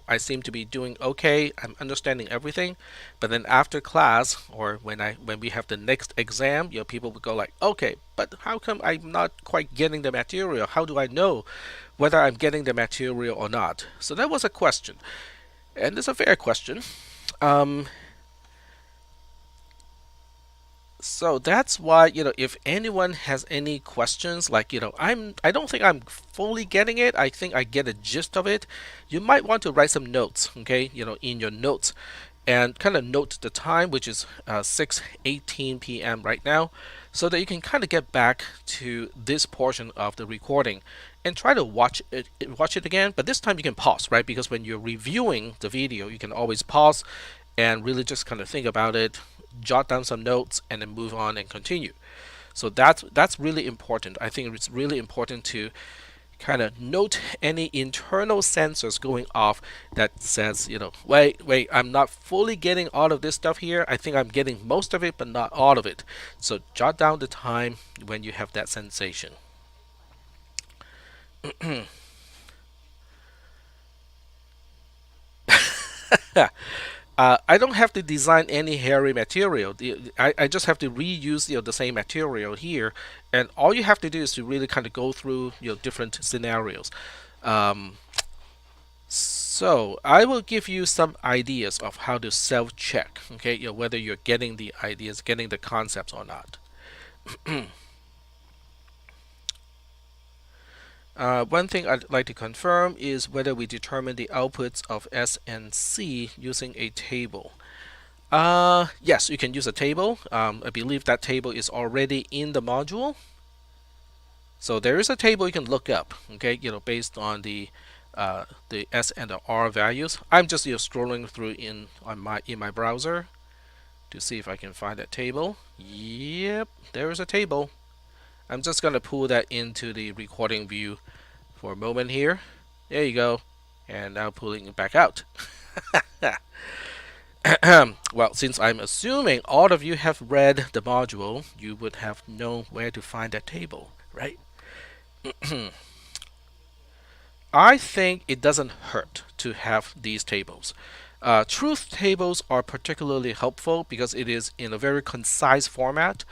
I seem to be doing okay, I'm understanding everything, but then after class or when we have the next exam, people will go like, okay, but how come I'm not quite getting the material? How do I know whether I'm getting the material or not? So that was a question, and it's a fair question. So that's why, if anyone has any questions, like, I don't think I'm fully getting it. I think I get a gist of it. You might want to write some notes, okay, in your notes, and kind of note the time, which is 6:18 p.m. right now, so that you can kind of get back to this portion of the recording and try to watch it again. But this time you can pause, right? Because when you're reviewing the video, you can always pause and really just kind of think about it, jot down some notes, and then move on and continue. So that's really important. I think it's really important to kind of note any internal sensors going off that says, wait, I'm not fully getting all of this stuff here. I think I'm getting most of it, but not all of it. So jot down the time when you have that sensation. I don't have to design any hairy material. I just have to reuse the same material here, and all you have to do is to really kind of go through different scenarios. Um, so I will give you some ideas of how to self-check, okay, whether you're getting the ideas, getting the concepts or not. One thing I'd like to confirm is whether we determine the outputs of S and C using a table. Yes, you can use a table. I believe that table is already in the module. So there is a table you can look up, okay, based on the S and the R values. I'm just scrolling through in my browser to see if I can find that table. Yep, there is a table. I'm just gonna pull that into the recording view for a moment here. There you go. And now pulling it back out. Well, since I'm assuming all of you have read the module, you would have known where to find that table, right? I think it doesn't hurt to have these tables. Truth tables are particularly helpful because it is in a very concise format,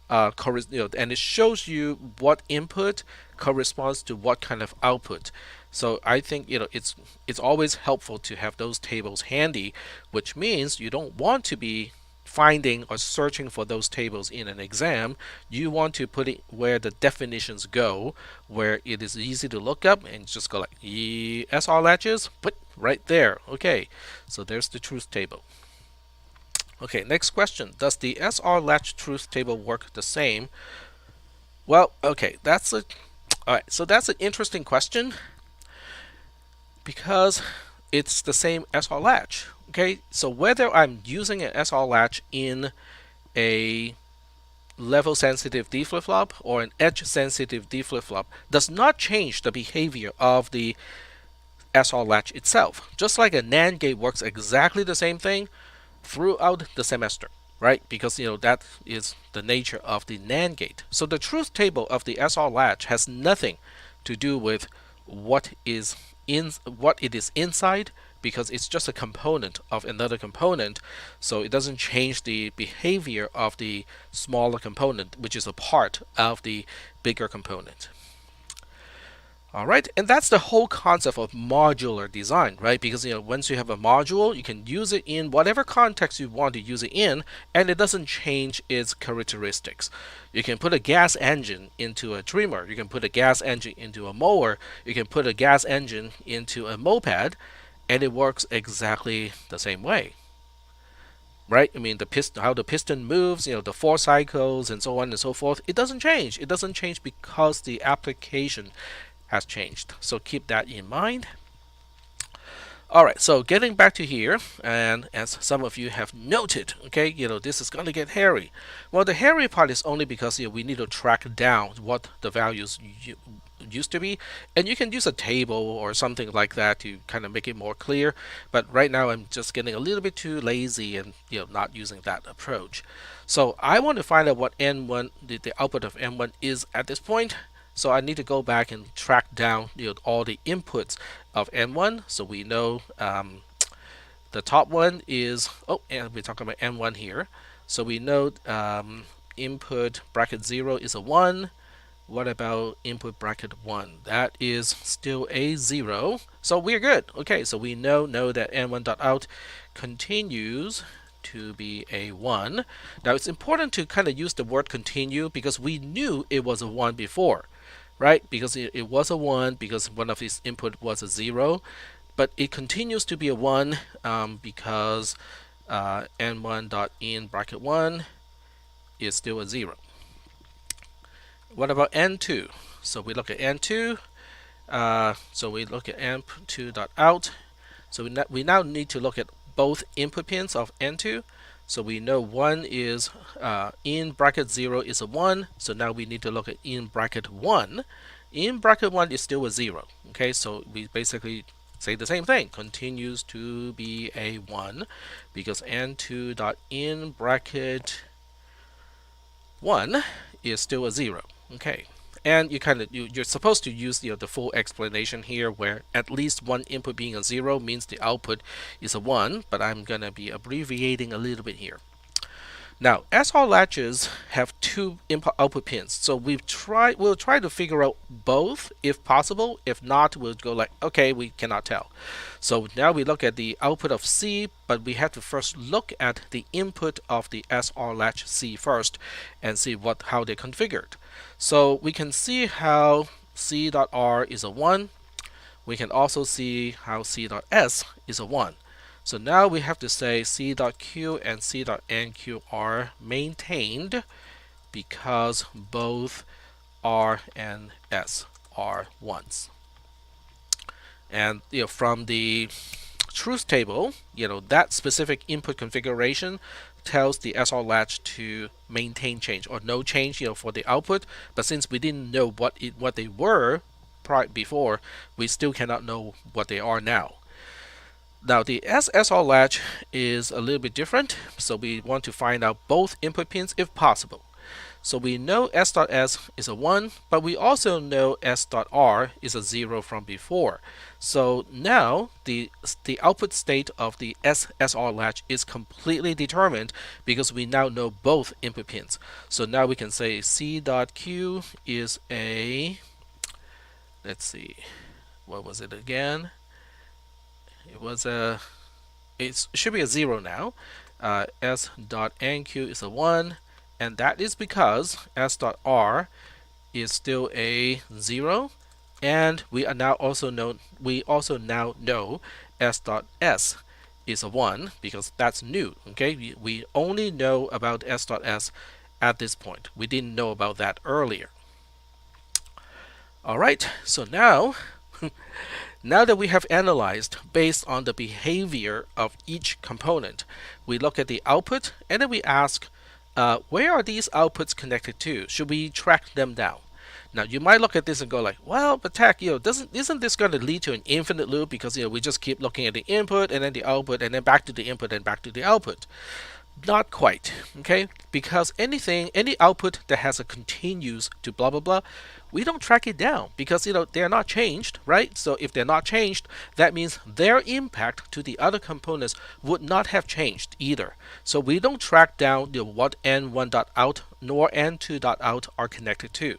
and it shows you what input corresponds to what kind of output. So I think it's always helpful to have those tables handy, which means you don't want to be finding or searching for those tables in an exam. You want to put it where the definitions go, where it is easy to look up and just go like Ssr latches, put right there. Okay, so there's the truth table. Okay, next question. Does the Ssr latch truth table work the same? Well, okay, alright, so that's an interesting question because it's the same Ssr latch. Okay, so whether I'm using an Ssr latch in a level sensitive D flip-flop or an edge sensitive D flip-flop does not change the behavior of the Ssr latch itself. Just like a Nand gate works exactly the same thing throughout the semester, right? Because that is the nature of the Nand gate. So the truth table of the Ssr latch has nothing to do with what it is inside, because it's just a component of another component, so it doesn't change the behavior of the smaller component, which is a part of the bigger component. Alright, and that's the whole concept of modular design, right? Because once you have a module, you can use it in whatever context you want to use it in, and it doesn't change its characteristics. You can put a gas engine into a trimmer, you can put a gas engine into a mower, you can put a gas engine into a moped, and it works exactly the same way. Right? I mean, how the piston moves, the force cycles, and so on and so forth. It doesn't change. It doesn't change because the application has changed. So keep that in mind. Alright, so getting back to here, and as some of you have noted, okay, this is going to get hairy. Well, the hairy part is only because we need to track down what the values used to be, and you can use a table or something like that to kind of make it more clear, but right now I'm just getting a little bit too lazy and not using that approach. So I want to find out what N1, the output of N1 is at this point. So I need to go back and track down all the inputs of N1. So we know the top one is, and we're talking about N1 here. So we know input bracket 0 is a 1. What about input bracket 1? That is still a 0. So we're good. Okay, so we know that N1.out continues to be a 1. Now it's important to kind of use the word continue because we knew it was a 1 before. Right? Because it was a 1 because one of its input was a 0, but it continues to be a 1 because n1.in bracket 1 is still a 0. What about n2? So we look at n2. So we look at n2.out. So we now need to look at both input pins of n2. So we know 1 is in bracket 0 is a 1. So now we need to look at in bracket 1. In bracket 1 is still a 0. Okay, so we basically say the same thing. Continues to be a 1 because n2.in bracket 1 is still a 0. Okay, And you're supposed to use the full explanation here, where at least one input being a 0 means the output is a 1, but I'm gonna be abbreviating a little bit here. Now, Ssr latches have two input-output pins, so we'll try to figure out both if possible. If not, we'll go like, okay, we cannot tell. So now we look at the output of C, but we have to first look at the input of the Ssr latch C first and see how they're configured. So we can see how C.R is a 1. We can also see how C.S is a 1. So now we have to say C.Q and C.NQ are maintained because both R and S are 1s. And from the truth table, that specific input configuration tells the Ssr latch to maintain change or no change for the output. But since we didn't know what they were before, we still cannot know what they are now. Now the Ssr latch is a little bit different, so we want to find out both input pins if possible. So we know S.S is a 1, but we also know S.R is a 0 from before. So now the output state of the Ssr latch is completely determined because we now know both input pins. So now we can say C.Q is a, let's see, what was it again? It should be a 0 now. S.NQ is a 1, and that is because S.R is still a 0, and we also now know S.S is a 1 because that's new. Okay, we only know about S.S at this point. We didn't know about that earlier. All right, so now now that we have analyzed based on the behavior of each component, we look at the output and then we ask, where are these outputs connected to? Should we track them down? Now you might look at this and go like, well, but Tech, isn't this going to lead to an infinite loop because we just keep looking at the input and then the output and then back to the input and back to the output? Not quite, okay? Because any output that has a continues to blah blah blah, we don't track it down because they're not changed, right? So if they're not changed, that means their impact to the other components would not have changed either. So we don't track down what n1.out nor n2.out are connected to.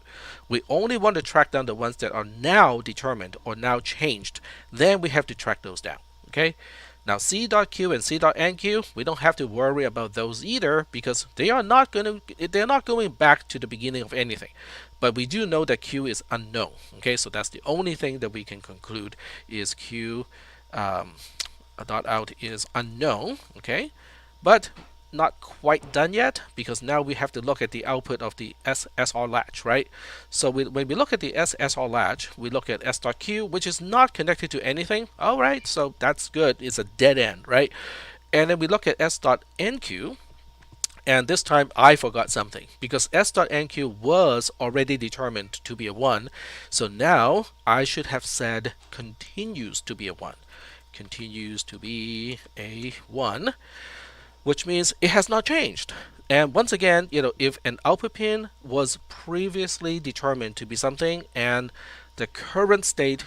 We only want to track down the ones that are now determined or now changed. Then we have to track those down, okay? Now C.Q and C.NQ, we don't have to worry about those either because they're not going back to the beginning of anything. But we do know that Q is unknown. Okay, so that's the only thing that we can conclude is Q dot out is unknown. Okay, but not quite done yet because now we have to look at the output of the Ssr latch, right? So when we look at the Ssr latch, we look at S.Q, which is not connected to anything. All right, so that's good. It's a dead end, right? And then we look at S.NQ, and this time I forgot something because S.NQ was already determined to be a 1. So now I should have said continues to be a 1. Continues to be a 1. Which means it has not changed. And once again, if an output pin was previously determined to be something and the current state,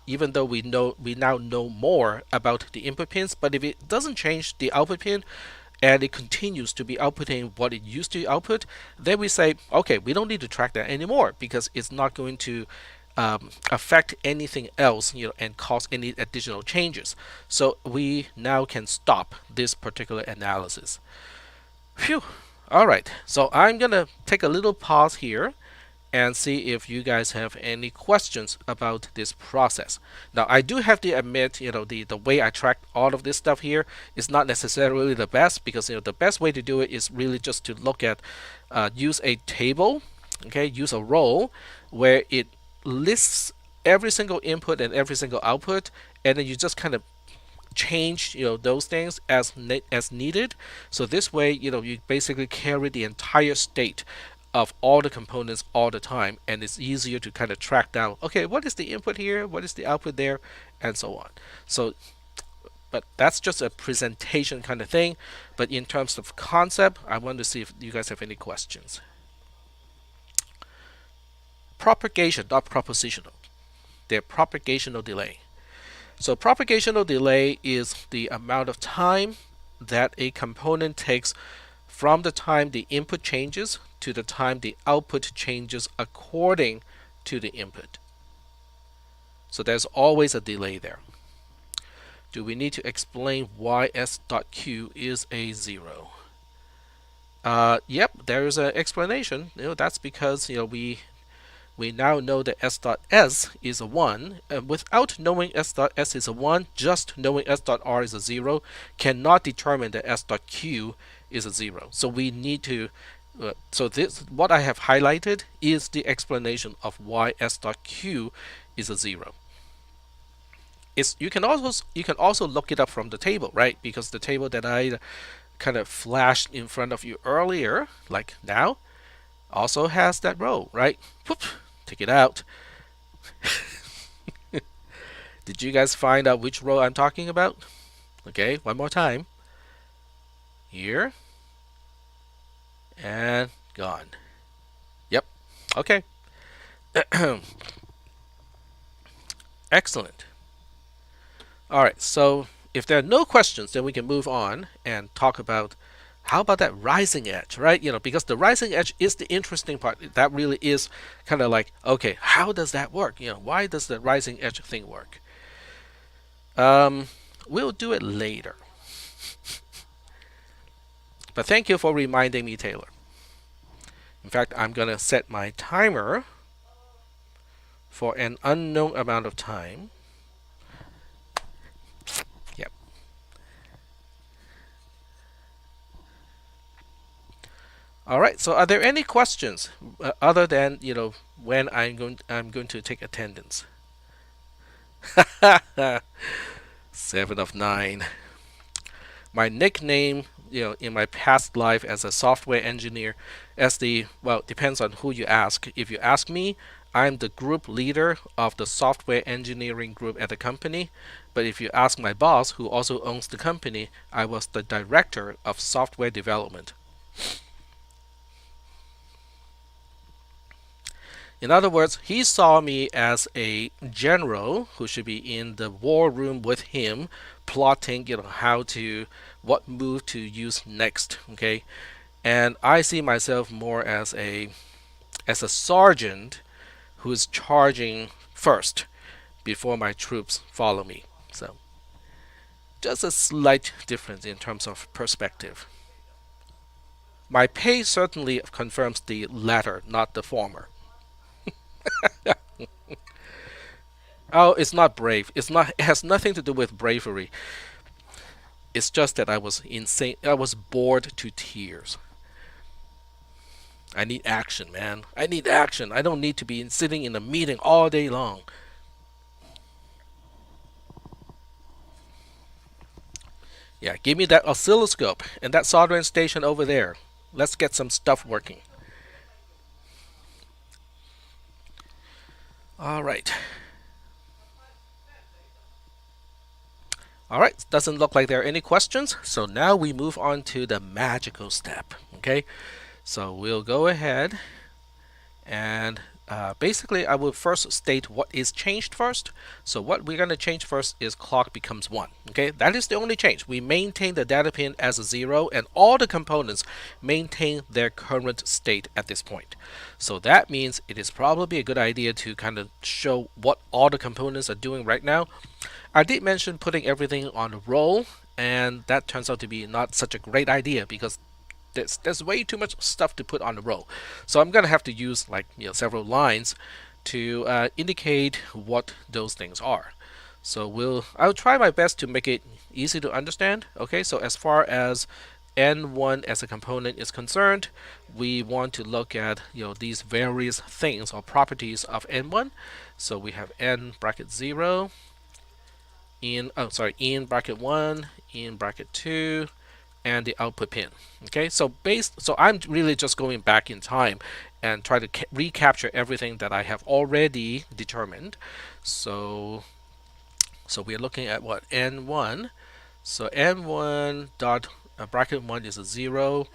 even though we now know more about the input pins, but if it doesn't change the output pin and it continues to be outputting what it used to output, then we say, okay, we don't need to track that anymore because it's not going to affect anything else, and cause any additional changes. So we now can stop this particular analysis. Phew. All right. So I'm gonna take a little pause here and see if you guys have any questions about this process. Now I do have to admit, the way I track all of this stuff here is not necessarily the best because the best way to do it is really just to look at use a table, okay, use a row where it lists every single input and every single output, and then you just kind of change those things as needed. So this way you basically carry the entire state of all the components all the time, and it's easier to kind of track down, okay, what is the input here, what is the output there, and so on. So but that's just a presentation kind of thing. But in terms of concept, I want to see if you guys have any questions. propagation, not propositional. They're propagational delay. So propagational delay is the amount of time that a component takes from the time the input changes to the time the output changes according to the input. So there's always a delay there. Do we need to explain why s.q is a 0? Yep, there is an explanation. That's because we now know that s.s is a 1. Without knowing s.s is a 1, just knowing s.r is a 0 cannot determine that s.q is a 0. So we need to so this, what I have highlighted, is the explanation of why s.q is a 0. You can also look it up from the table, right? Because the table that I kind of flashed in front of you earlier, like now, also has that row, right? Whoop, take it out. Did you guys find out which row I'm talking about? Okay, one more time. Here. And gone. Yep. Okay. Excellent. All right, so if there are no questions, then we can move on and talk about how about that rising edge, right? Because the rising edge is the interesting part. That really is kind of like, okay, how does that work? Why does the rising edge thing work? We'll do it later. But thank you for reminding me, Taylor. In fact, I'm going to set my timer for an unknown amount of time. Yep. All right. So, are there any questions other than when I'm going to take attendance? 7 of 9. My nickname, in my past life as a software engineer, depends on who you ask. If you ask me, I'm the group leader of the software engineering group at the company. But if you ask my boss, who also owns the company, I was the director of software development. In other words, he saw me as a general who should be in the war room with him, plotting, what move to use next. Okay, and I see myself more as a sergeant who is charging first before my troops follow me. So, just a slight difference in terms of perspective. My pay certainly confirms the latter, not the former. Oh, it's not brave. It has nothing to do with bravery. It's just that I was insane. I was bored to tears. I need action, man. I need action. I don't need to be sitting in a meeting all day long. Yeah, give me that oscilloscope and that soldering station over there. Let's get some stuff working. All right. All right, doesn't look like there are any questions. So now we move on to the magical step. Okay, so we'll go ahead and basically I will first state what is changed first. So what we're going to change first is clock becomes 1. Okay, that is the only change. We maintain the data pin as a 0 and all the components maintain their current state at this point. So that means it is probably a good idea to kind of show what all the components are doing right now. I did mention putting everything on a roll, and that turns out to be not such a great idea because there's way too much stuff to put on the roll. So I'm gonna have to use several lines to indicate what those things are. So I'll try my best to make it easy to understand. Okay, so as far as N1 as a component is concerned, we want to look at these various things or properties of N1. So we have N bracket 0 in bracket 1, in bracket 2, and the output pin. Okay, so I'm really just going back in time and try to recapture everything that I have already determined. So we're looking at what, N1. So N1 dot bracket 1 is a 0,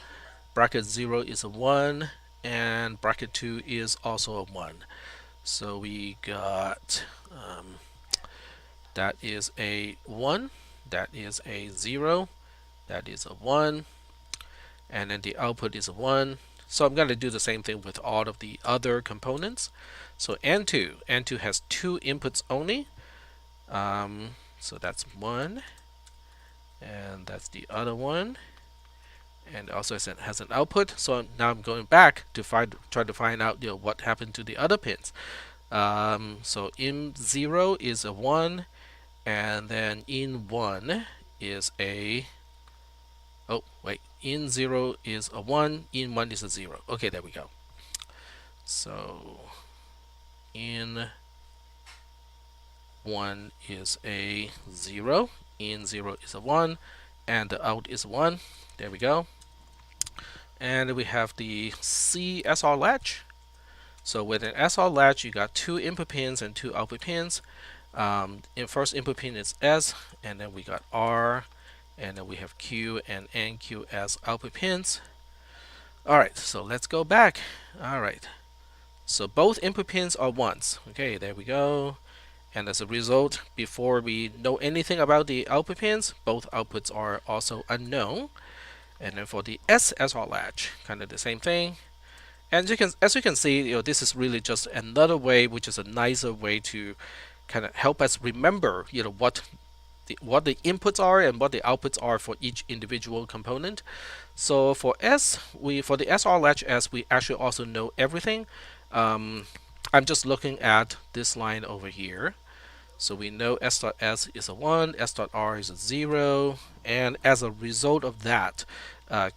bracket 0 is a 1, and bracket 2 is also a 1. So we got that is a 1, that is a 0, that is a 1, and then the output is a 1. So I'm going to do the same thing with all of the other components. So N2 has 2 inputs only. So that's 1, and that's the other one, and also has an output. So now I'm going back to try to find out what happened to the other pins. So in 0 is a 1, and then in 1 is a in 0 is a 1, in 1 is a 0. Okay, there we go. So in 1 is a 0, in 0 is a 1, and the out is 1. There we go. And we have the Csr latch. So with an Ssr latch, you got 2 input pins and 2 output pins. In first input pin is S, and then we got R, and then we have Q and NQ as output pins. Alright, so let's go back. Alright, so both input pins are 1s. Okay, there we go. And as a result, before we know anything about the output pins, both outputs are also unknown. And then for the Ssr latch, kind of the same thing. And as you can see, this is really just another way, which is a nicer way to kind of help us remember, what the inputs are and what the outputs are for each individual component. So for for the Ssr latch S, we actually also know everything. I'm just looking at this line over here. So we know S.S is a 1, S.R is a 0, and as a result of that,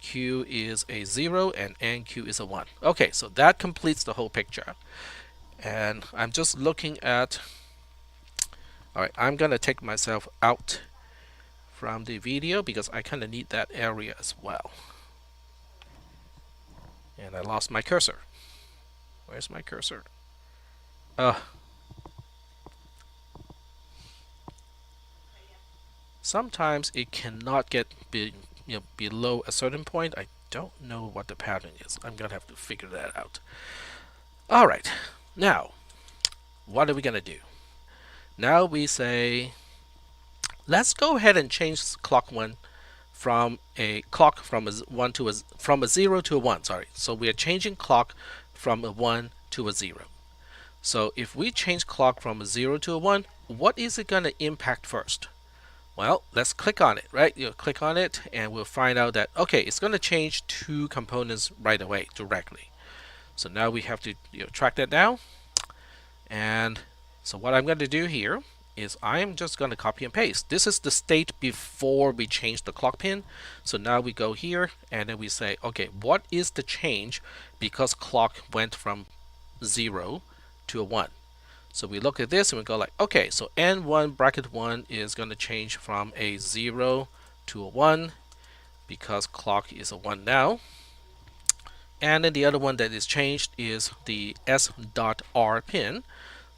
Q is a 0 and NQ is a 1. Okay, so that completes the whole picture. And I'm just looking at... Alright, I'm going to take myself out from the video because I kind of need that area as well. And I lost my cursor. Where's my cursor? Sometimes it cannot get below a certain point. I don't know what the pattern is. I'm gonna have to figure that out. Alright, now what are we gonna do? Now we say let's go ahead and change clock 1 from a 0 to a 1. Sorry, so we are changing clock from a 1 to a 0. So if we change clock from a 0 to a 1, what is it gonna impact first? Well, let's click on it, right? Click on it and we'll find out that, okay, it's going to change 2 components right away, directly. So now we have to track that down. And so what I'm going to do here is I'm just going to copy and paste. This is the state before we change the clock pin. So now we go here and then we say, okay, what is the change because clock went from 0 to a 1? So we look at this and we go like, okay, so N1 bracket 1 is going to change from a 0 to a 1 because clock is a 1 now. And then the other one that is changed is the S.R pin.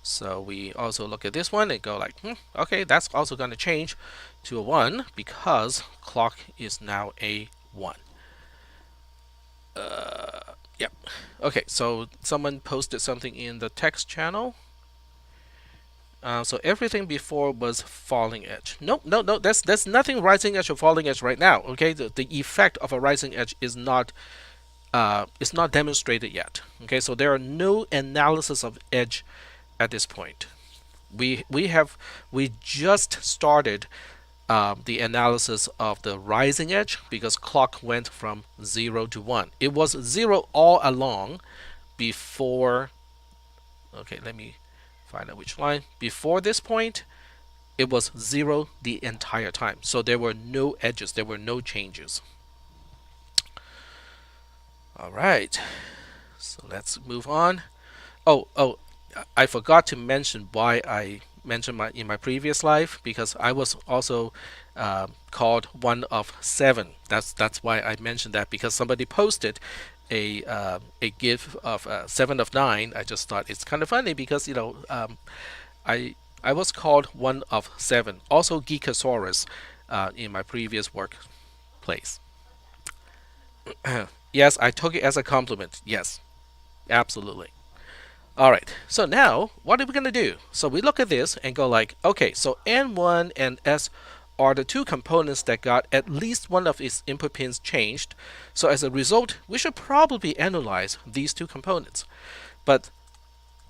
So we also look at this one and go like, okay, that's also going to change to a 1 because clock is now a 1. Yep. Okay, so someone posted something in the text channel. So everything before was falling edge. No, there's nothing rising edge or falling edge right now. Okay, the effect of a rising edge is not demonstrated yet. Okay, so there are no analysis of edge at this point. We just started the analysis of the rising edge because clock went from 0 to 1. It was 0 all along before. Okay, let me find out which line. Before this point, it was 0 the entire time. So there were no edges, there were no changes. Alright, so let's move on. Oh, I forgot to mention why I mentioned in my previous live, because I was also called 1 of 7. That's why I mentioned that, because somebody posted a GIF of 7 of 9. I just thought it's kind of funny because I was called 1 of 7, also Geekosaurus, in my previous workplace. Yes, I took it as a compliment. Yes, absolutely. All right, so now what are we going to do? So we look at this and go like, okay, so N1 and S are the two components that got at least one of its input pins changed. So as a result, we should probably analyze these two components. But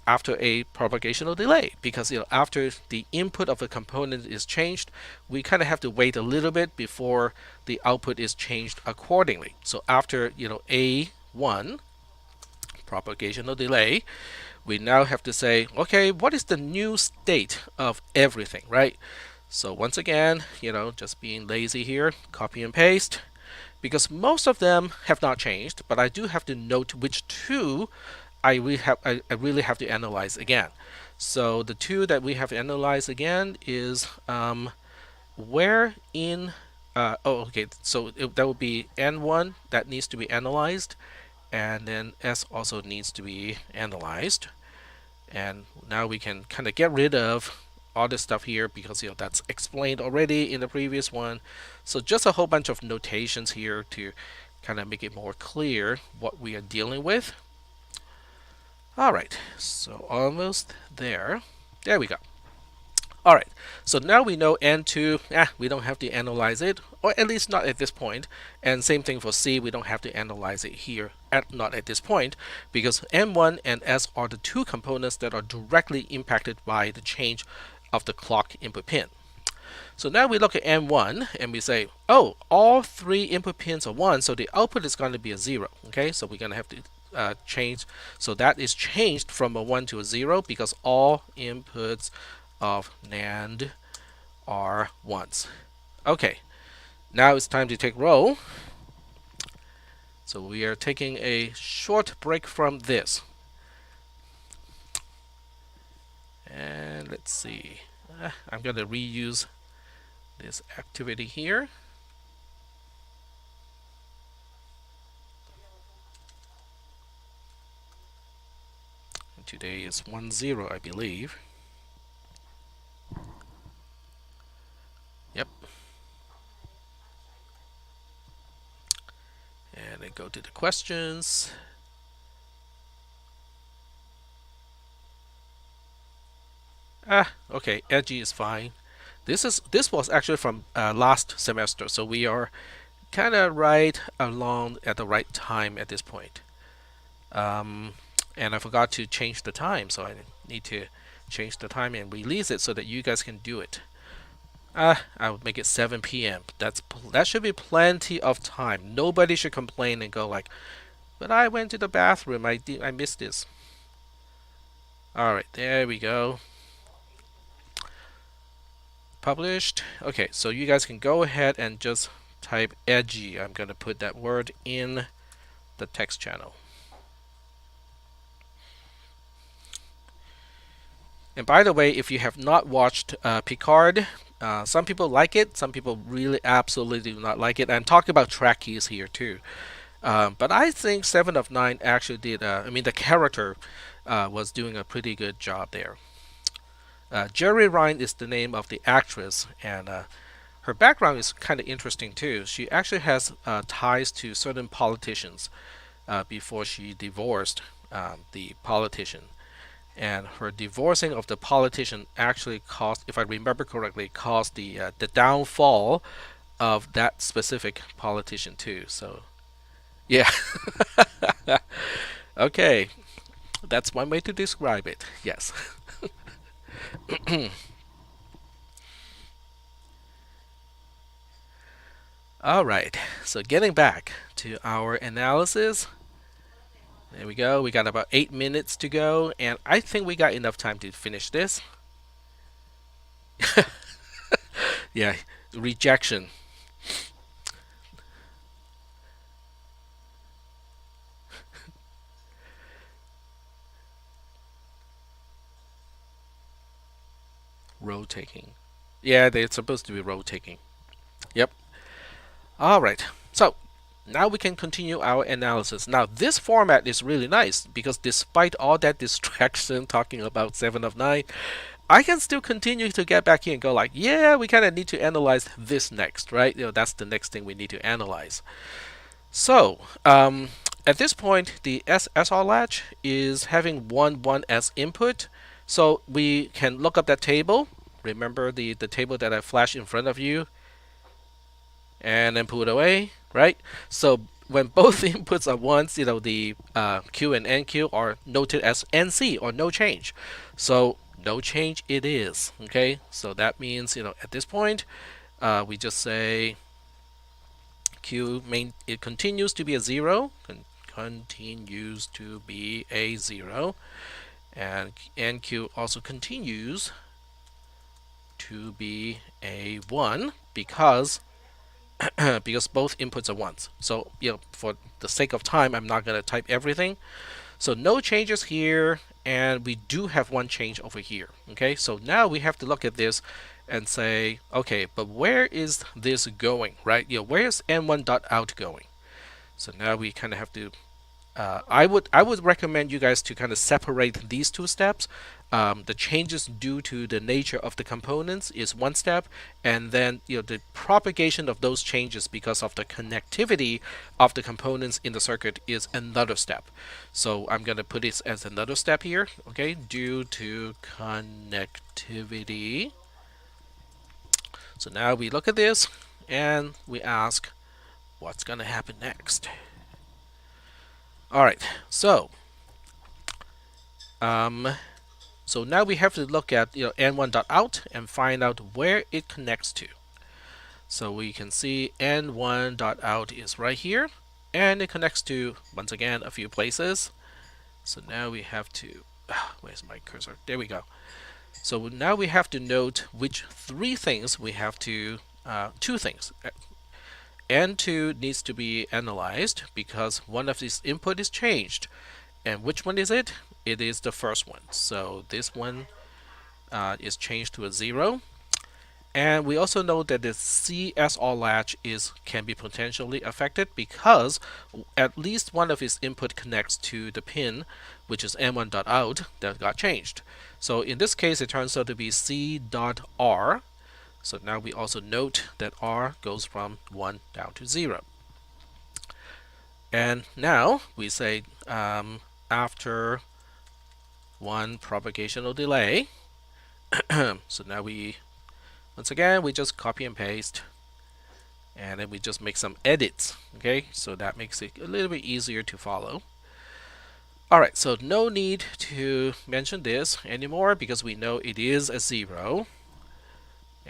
after a propagational delay, because after the input of a component is changed, we kind of have to wait a little bit before the output is changed accordingly. So after A1 propagational delay, we now have to say, okay, what is the new state of everything, right? So once again, just being lazy here, copy and paste, because most of them have not changed, but I do have to note which two I really have to analyze again. So the two that we have to analyze again is where in so that would be N1 that needs to be analyzed, and then S also needs to be analyzed. And now we can kind of get rid of all this stuff here because that's explained already in the previous one. So just a whole bunch of notations here to kind of make it more clear what we are dealing with. All right, so almost there. There we go. All right, so now we know N2, we don't have to analyze it, or at least not at this point. And same thing for C, we don't have to analyze it here, not at this point, because N1 and S are the two components that are directly impacted by the change of the clock input pin. So now we look at N1 and we say, oh, all three input pins are 1, so the output is going to be a 0. Okay, so we're going to have to change. So that is changed from a 1 to a 0 because all inputs of Nand are 1s. Okay, now it's time to take roll. So we are taking a short break from this. And let's see. I'm going to reuse this activity here. And today is 1-0, I believe. Yep. And then go to the questions. Okay, edgy is fine. This was actually from last semester, so we are kind of right along at the right time at this point. And I forgot to change the time, so I need to change the time and release it so that you guys can do it. I would make it 7 p.m. That should be plenty of time. Nobody should complain and go like, but I went to the bathroom. I missed this. All right, there we go. Published. Okay, so you guys can go ahead and just type edgy. I'm going to put that word in the text channel. And by the way, if you have not watched Picard, some people like it, some people really absolutely do not like it. I'm talking about track keys here too. But I think 7 of 9 actually did, the character was doing a pretty good job there. Jerry Ryan is the name of the actress, and her background is kind of interesting too. She actually has ties to certain politicians before she divorced the politician. And her divorcing of the politician actually caused, if I remember correctly, caused the downfall of that specific politician too. So, yeah. Okay, that's one way to describe it. Yes. All right, so getting back to our analysis. There we go. We got about 8 minutes to go, and I think we got enough time to finish this. Yeah, rejection. Road taking. Yeah, they're supposed to be road taking. Yep. All right. So now we can continue our analysis. Now this format is really nice because despite all that distraction talking about 7 of 9, I can still continue to get back here and go like, yeah, we kind of need to analyze this next, right? That's the next thing we need to analyze. So at this point, the Ssr latch is having 1, 1 as input. So we can look up that table. Remember the table that I flashed in front of you and then put it away, right? So when both inputs are ones, the Q and NQ are noted as NC or no change. So no change it is, okay? So that means, at this point, we just say it continues to be a 0, continues to be a 0, and NQ also continues to be a 1 because both inputs are ones. So, for the sake of time, I'm not going to type everything. So no changes here, and we do have one change over here. Okay, so now we have to look at this and say, okay, but where is this going, right? Where's n1.out going? So now we kind of have to I would recommend you guys to kind of separate these two steps. The changes due to the nature of the components is one step, and then the propagation of those changes because of the connectivity of the components in the circuit is another step. So I'm going to put this as another step here. Okay, due to connectivity. So now we look at this and we ask, what's going to happen next? All right, so now we have to look at n1.out and find out where it connects to. So we can see n1.out is right here, and it connects to, once again, a few places. So now we have to, where's my cursor? There we go. So now we have to note which three things we have to, two things. N2 needs to be analyzed because one of these input is changed. And which one is it? It is the first one. So this one is changed to a 0. And we also know that the Csr latch can be potentially affected because at least one of its input connects to the pin, which is n1.out, that got changed. So in this case, it turns out to be C.R. So now we also note that R goes from 1 down to 0. And now we say after one propagational delay, so now once again, we just copy and paste, and then we just make some edits, okay? So that makes it a little bit easier to follow. All right, so no need to mention this anymore because we know it is a 0.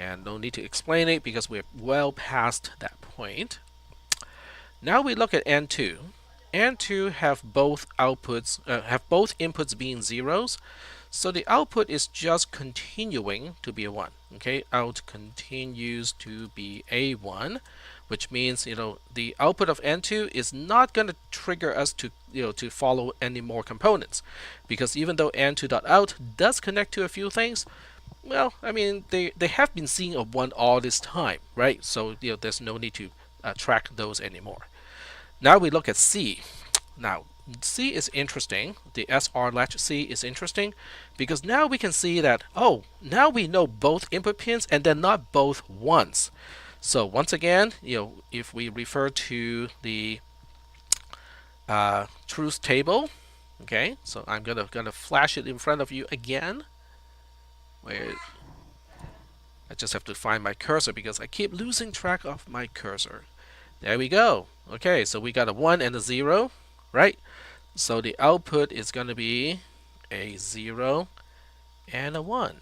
And no need to explain it because we're well past that point. Now we look at N2. N2 have both outputs, have both inputs being zeros. So the output is just continuing to be a 1. Okay, out continues to be a 1, which means the output of N2 is not going to trigger us to to follow any more components, because even though N2.out does connect to a few things, well, I mean they have been seeing a 1 all this time, right? So there's no need to track those anymore. Now we look at C. Now C is interesting. The Ssr Latch C is interesting because now we can see that, oh, now we know both input pins and they're not both ones. So once again, if we refer to the truth table, okay, so I'm gonna flash it in front of you again. Where I just have to find my cursor because I keep losing track of my cursor. There we go. Okay, so we got a 1 and a 0, right? So the output is going to be a 0 and a 1.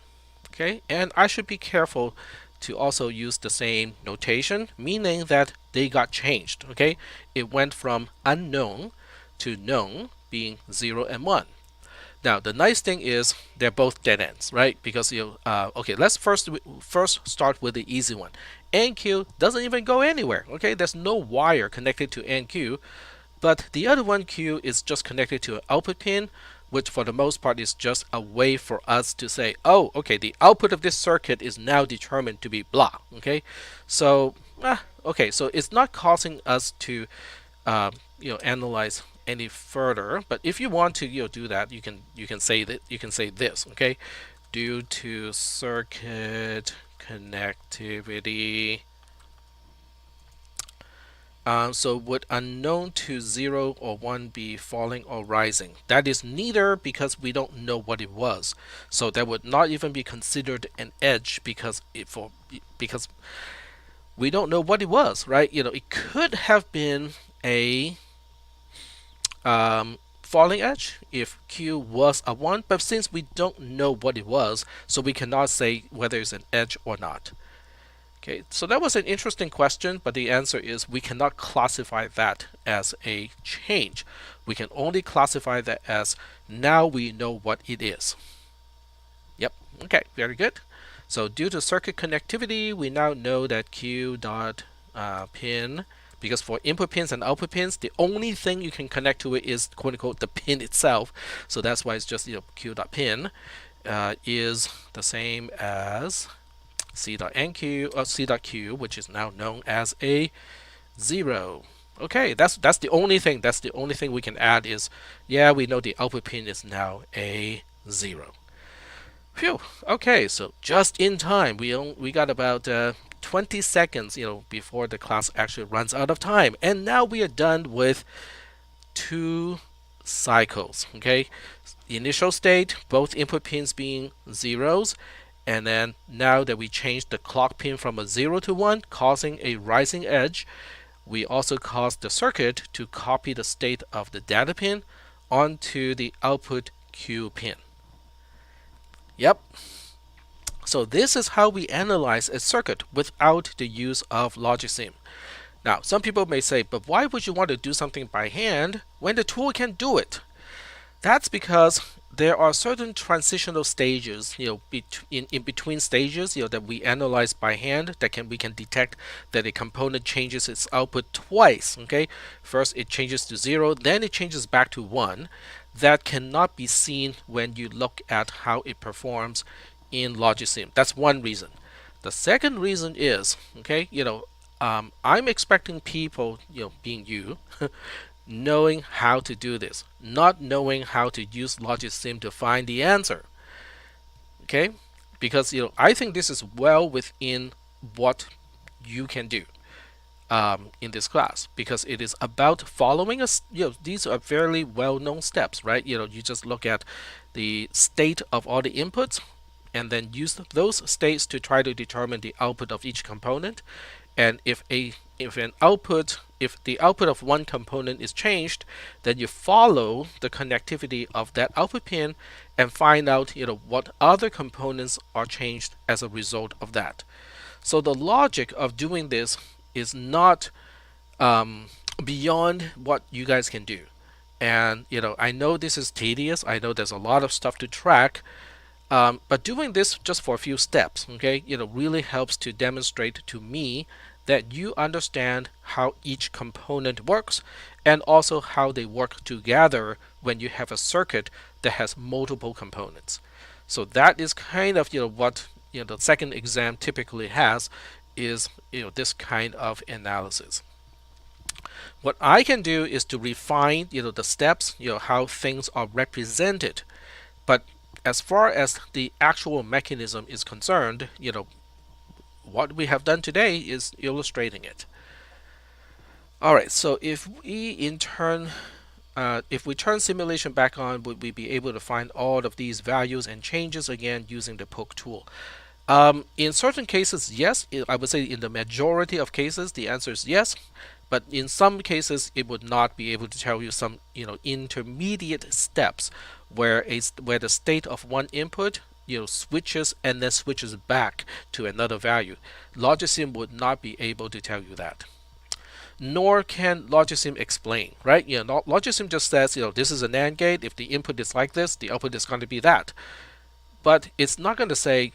Okay, and I should be careful to also use the same notation, meaning that they got changed. Okay, it went from unknown to known, being 0 and 1. Now the nice thing is they're both dead ends, right? Because okay, let's first start with the easy one. NQ doesn't even go anywhere. Okay, there's no wire connected to NQ, but the other one, Q, is just connected to an output pin, which for the most part is just a way for us to say, oh, okay, the output of this circuit is now determined to be blah. Okay, so okay, so it's not causing us to analyze any further. But if you want to do that, you can say this. Okay, due to circuit connectivity, So would unknown to 0 or 1 be falling or rising? That is neither, because we don't know what it was. So that would not even be considered an edge because because we don't know what it was, right? It could have been a falling edge if Q was a 1, but since we don't know what it was, so we cannot say whether it's an edge or not. Okay, so that was an interesting question, but the answer is we cannot classify that as a change. We can only classify that as now we know what it is. Yep, okay, very good. So due to circuit connectivity, we now know that Q dot pin, because for input pins and output pins, the only thing you can connect to it is quote unquote the pin itself. So that's why it's just Q dot pin is the same as C.NQ or C.Q, which is now known as a 0. Okay, that's the only thing. That's the only thing we can add is, yeah, we know the output pin is now a 0. Phew. Okay, so just in time. We got about 20 seconds, before the class actually runs out of time, and now we are done with 2 cycles. Okay, the initial state, both input pins being zeros. And then now that we changed the clock pin from a 0 to 1, causing a rising edge, we also caused the circuit to copy the state of the data pin onto the output Q pin. Yep. So this is how we analyze a circuit without the use of logic sim. Now, some people may say, but why would you want to do something by hand when the tool can do it? That's because there are certain transitional stages, in between stages, that we analyze by hand, that we can detect that a component changes its output twice. Okay, first it changes to 0, then it changes back to 1. That cannot be seen when you look at how it performs in Logisim. That's one reason. The second reason is, okay, I'm expecting people, being you, knowing how to do this, not knowing how to use Logisim to find the answer. Okay, because I think this is well within what you can do in this class, because it is about following us. These are fairly well-known steps, right? You just look at the state of all the inputs, and then use those states to try to determine the output of each component. And if the output of one component is changed, then you follow the connectivity of that output pin and find out what other components are changed as a result of that. So the logic of doing this is not beyond what you guys can do. And I know this is tedious. I know there's a lot of stuff to track. But doing this just for a few steps, okay, really helps to demonstrate to me that you understand how each component works, and also how they work together when you have a circuit that has multiple components. So that is kind of what the second exam typically has, is this kind of analysis. What I can do is to refine the steps, how things are represented. But as far as the actual mechanism is concerned, what we have done today is illustrating it. Alright, so if we turn simulation back on, would we be able to find all of these values and changes again using the poke tool? In certain cases, yes. I would say in the majority of cases, the answer is yes. But in some cases, it would not be able to tell you some intermediate steps where the state of one input switches and then switches back to another value. Logisim would not be able to tell you that. Nor can Logisim explain, right? Logisim just says, this is a NAND gate. If the input is like this, the output is going to be that. But it's not going to say,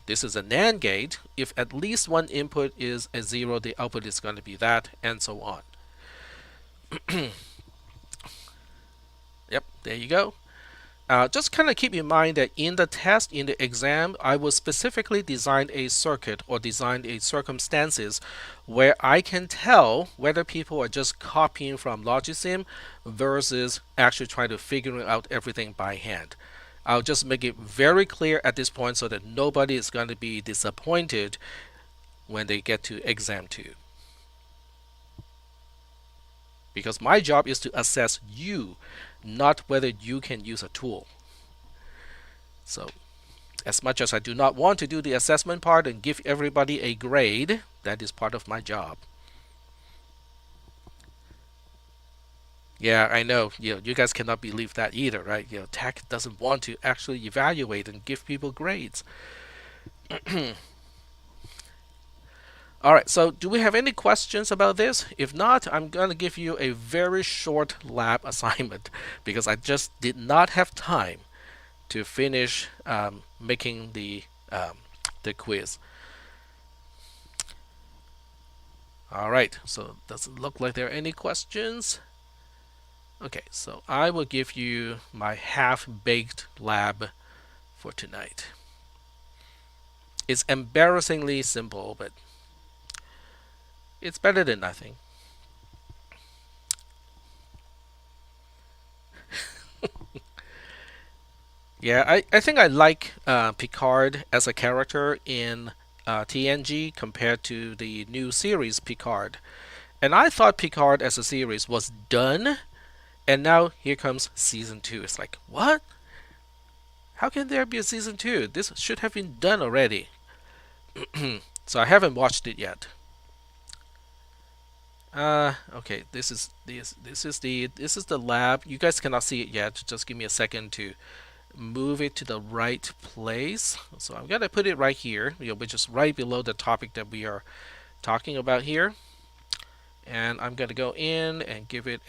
this is a NAND gate. If at least one input is a 0, the output is going to be that, and so on. Yep, there you go. Just kind of keep in mind that in the test, in the exam, I will specifically design a circuit or design a circumstances where I can tell whether people are just copying from Logisim versus actually trying to figure out everything by hand. I'll just make it very clear at this point so that nobody is going to be disappointed when they get to exam 2. because my job is to assess you, not whether you can use a tool. So as much as I do not want to do the assessment part and give everybody a grade, that is part of my job. Yeah, I know. You guys cannot believe that either, right? Tech doesn't want to actually evaluate and give people grades. All right, so do we have any questions about this? If not, I'm going to give you a very short lab assignment because I just did not have time to finish making the quiz. All right, so doesn't look like there are any questions. Okay, so I will give you my half-baked lab for tonight. It's embarrassingly simple, but it's better than nothing. Yeah, I think I like Picard as a character in TNG compared to the new series Picard. And I thought Picard as a series was done, and now here comes season 2. It's like, what? How can there be a season 2? This should have been done already. So I haven't watched it yet. Okay, this is the lab. You guys cannot see it yet. Just give me a second to move it to the right place. So I'm gonna put it right here, which is right below the topic that we are talking about here. And I'm gonna go in and give it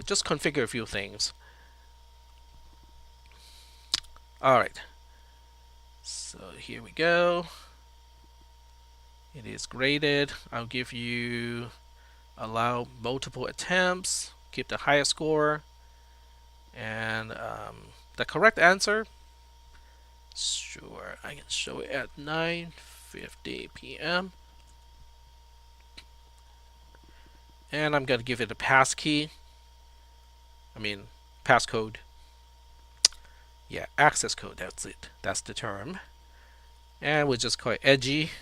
just configure a few things. All right. So here we go. It is graded. I'll give you allow multiple attempts, keep the highest score, and the correct answer, sure, I can show it at 9:50 p.m. And I'm gonna give it a pass key. Passcode. Yeah, access code, that's it. That's the term. And we'll just call it edgy,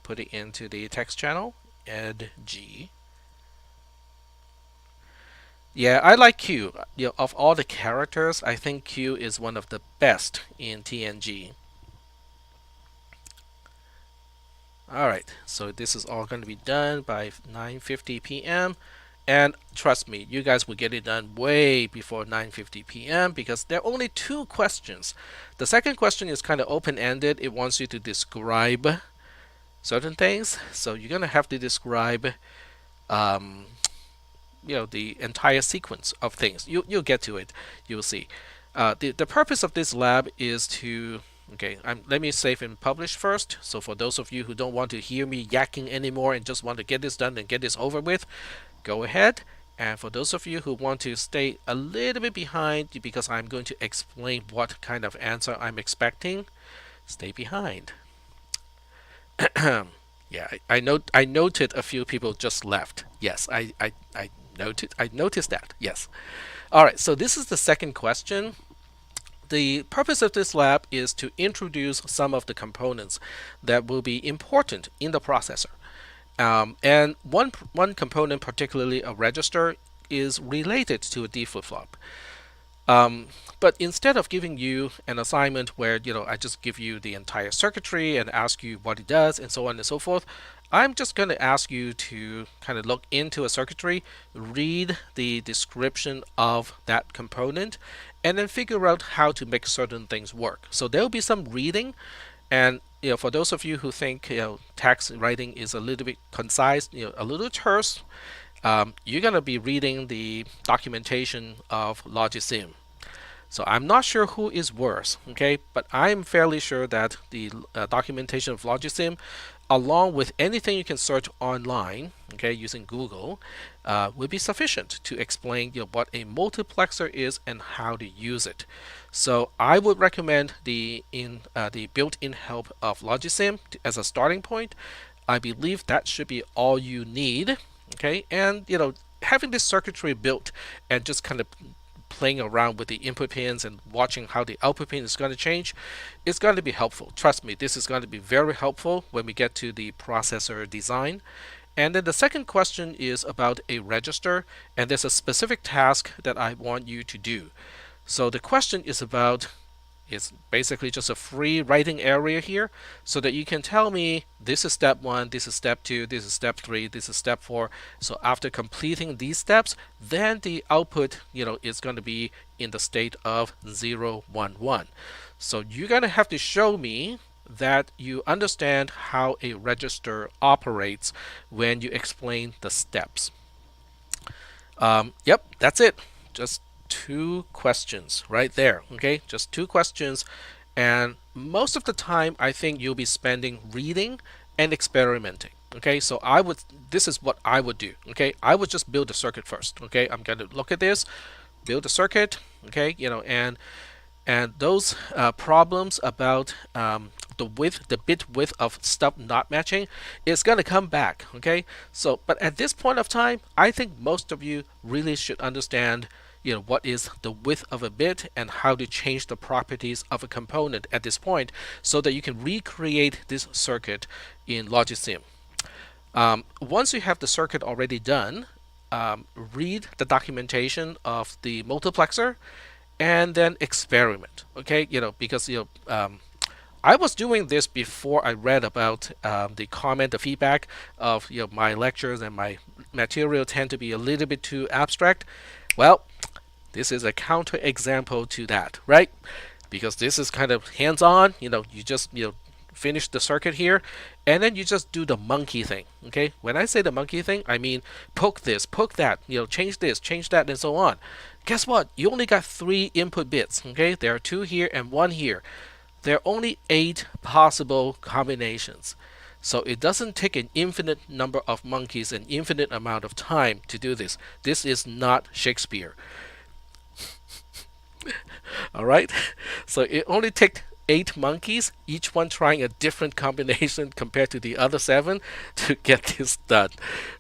put it into the text channel, edgy. Yeah, I like Q. Of all the characters, I think Q is one of the best in TNG. Alright, so this is all going to be done by 9:50 p.m. And trust me, you guys will get it done way before 9:50 p.m. because there are only 2 questions. The second question is kind of open-ended. It wants you to describe certain things. So you're going to have to describe the entire sequence of things. You'll get to it. You'll see. The purpose of this lab is to let me save and publish first. So for those of you who don't want to hear me yakking anymore and just want to get this done and get this over with, go ahead. And for those of you who want to stay a little bit behind because I'm going to explain what kind of answer I'm expecting, stay behind. Yeah, I noted a few people just left. Yes, I noticed that. Yes. All right, so this is the second question. The purpose of this lab is to introduce some of the components that will be important in the processor. And one component, particularly a register, is related to a D flip-flop. But instead of giving you an assignment where I just give you the entire circuitry and ask you what it does and so on and so forth, I'm just going to ask you to kind of look into a circuitry, read the description of that component, and then figure out how to make certain things work. So there will be some reading, and for those of you who think text writing is a little bit concise, a little terse, you're going to be reading the documentation of Logisim. So I'm not sure who is worse, okay? But I'm fairly sure that the documentation of Logisim, along with anything you can search online, okay, using Google, will be sufficient to explain what a multiplexer is and how to use it. So I would recommend the built-in help of Logisim as a starting point. I believe that should be all you need, okay? And having this circuitry built and just kind of playing around with the input pins and watching how the output pin is going to change, it's going to be helpful. Trust me, this is going to be very helpful when we get to the processor design. And then the second question is about a register, and there's a specific task that I want you to do. So the question is about, it's basically just a free writing area here, so that you can tell me this is step 1, this is step 2, this is step 3, this is step 4. So after completing these steps, then the output, is going to be in the state of 0, 1, 1. So you're going to have to show me that you understand how a register operates when you explain the steps. Yep, that's it. Just 2 questions right there. Okay, just 2 questions, and most of the time I think you'll be spending reading and experimenting. Okay, so this is what I would do. Okay, I would just build the circuit first. Okay, I'm going to look at this, build a circuit. Okay, and those problems about the bit width of stuff not matching is going to come back. Okay, so but at this point of time, I think most of you really should understand what is the width of a bit and how to change the properties of a component at this point, so that you can recreate this circuit in Logisim. Once you have the circuit already done, read the documentation of the multiplexer and then experiment. Okay, because I was doing this before I read about the feedback of my lectures, and my material tend to be a little bit too abstract. Well, this is a counter example to that, right? Because this is kind of hands-on. You just finish the circuit here, and then you just do the monkey thing. Okay, when I say the monkey thing, I mean poke this, poke that, change this, change that, and so on. Guess what? You only got 3 input bits. Okay, there are 2 here and 1 here. There are only 8 possible combinations. So it doesn't take an infinite number of monkeys, an infinite amount of time to do this. This is not Shakespeare. All right, so it only takes 8 monkeys, each one trying a different combination compared to the other 7 to get this done.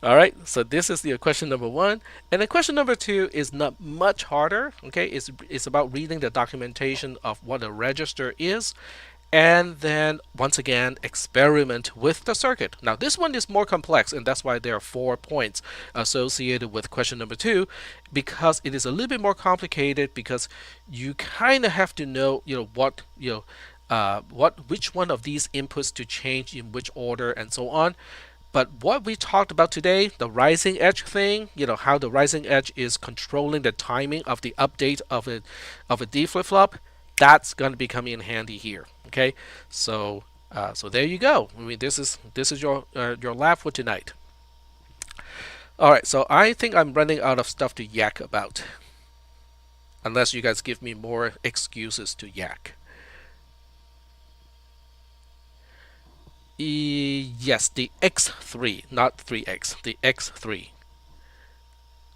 All right, so this is the question number 1, and then question number 2 is not much harder. Okay, it's about reading the documentation of what a register is, and then once again experiment with the circuit. Now this one is more complex, and that's why there are 4 points associated with question number 2, because it is a little bit more complicated, because you kind of have to know which one of these inputs to change in which order and so on. But what we talked about today, the rising edge thing, how the rising edge is controlling the timing of the update of a D flip-flop, that's going to be coming in handy here. Okay, so there you go. I mean, this is your lab for tonight. All right, so I think I'm running out of stuff to yak about, unless you guys give me more excuses to yak. Yes, the X3, not 3X, the X3.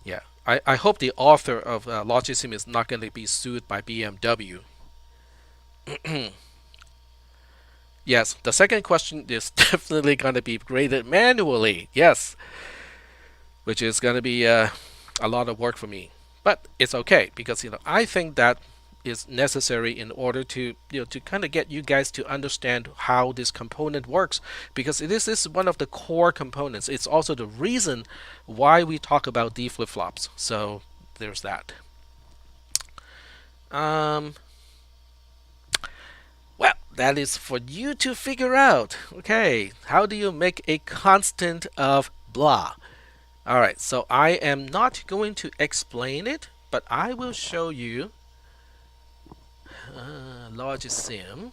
Yeah, I hope the author of Logisim is not going to be sued by BMW. Yes, the second question is definitely going to be graded manually. Yes, which is going to be a lot of work for me. But it's okay, because I think that is necessary in order to to kind of get you guys to understand how this component works, because this is one of the core components. It's also the reason why we talk about D flip-flops. So there's that. Well, that is for you to figure out. Okay, how do you make a constant of blah? All right, so I am not going to explain it, but I will show you Logisim,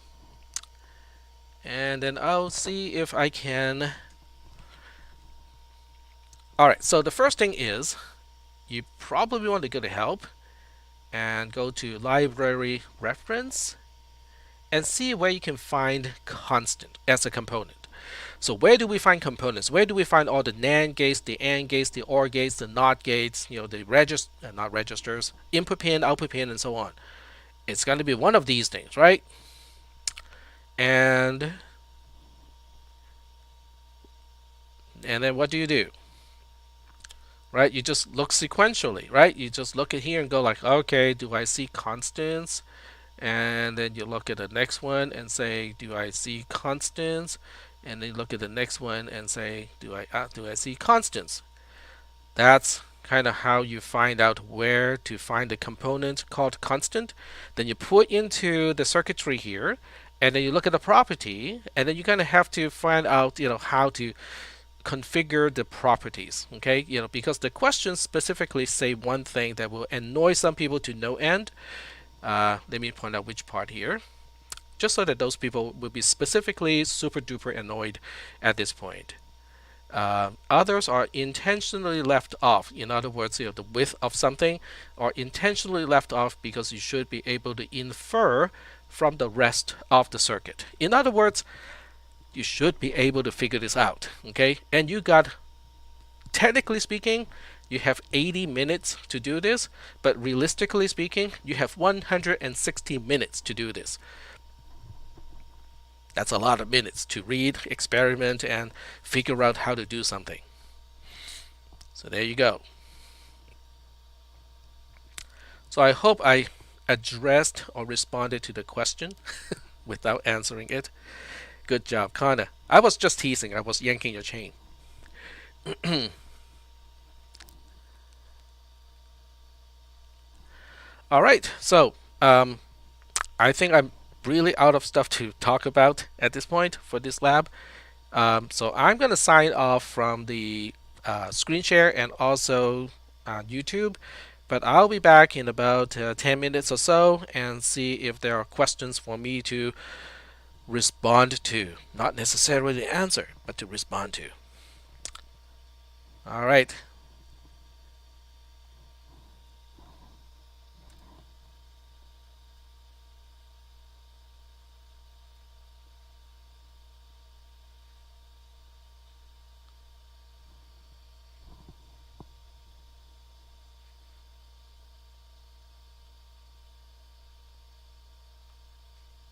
and then I'll see if I can. All right, so the first thing is, you probably want to go to help and go to library reference and see where you can find constant as a component. So where do we find components? Where do we find all the NAND gates, the AND gates, the OR gates, the NOT gates, the not registers, input pin, output pin, and so on? It's going to be one of these things, right? And then what do you do? Right? You just look sequentially, right? You just look at here and go like, okay, do I see constants? And then you look at the next one and say, do I see constants? And then look at the next one and say, do I see constants? That's kind of how you find out where to find the component called constant. Then you put into the circuitry here, and then you look at the property, and then you kind of have to find out, how to configure the properties. Okay, because the questions specifically say one thing that will annoy some people to no end. Let me point out which part here, just so that those people will be specifically super duper annoyed at this point. Others are intentionally left off. In other words, the width of something are intentionally left off because you should be able to infer from the rest of the circuit. In other words, you should be able to figure this out. Okay, and you got, technically speaking, you have 80 minutes to do this, but realistically speaking, you have 160 minutes to do this. That's a lot of minutes to read, experiment, and figure out how to do something. So there you go. So I hope I addressed or responded to the question without answering it. Good job, Connor. I was just teasing. I was yanking your chain. All right. So I think I'm really out of stuff to talk about at this point for this lab. So I'm going to sign off from the screen share and also YouTube. But I'll be back in about 10 minutes or so and see if there are questions for me to respond to. Not necessarily answer, but to respond to. All right.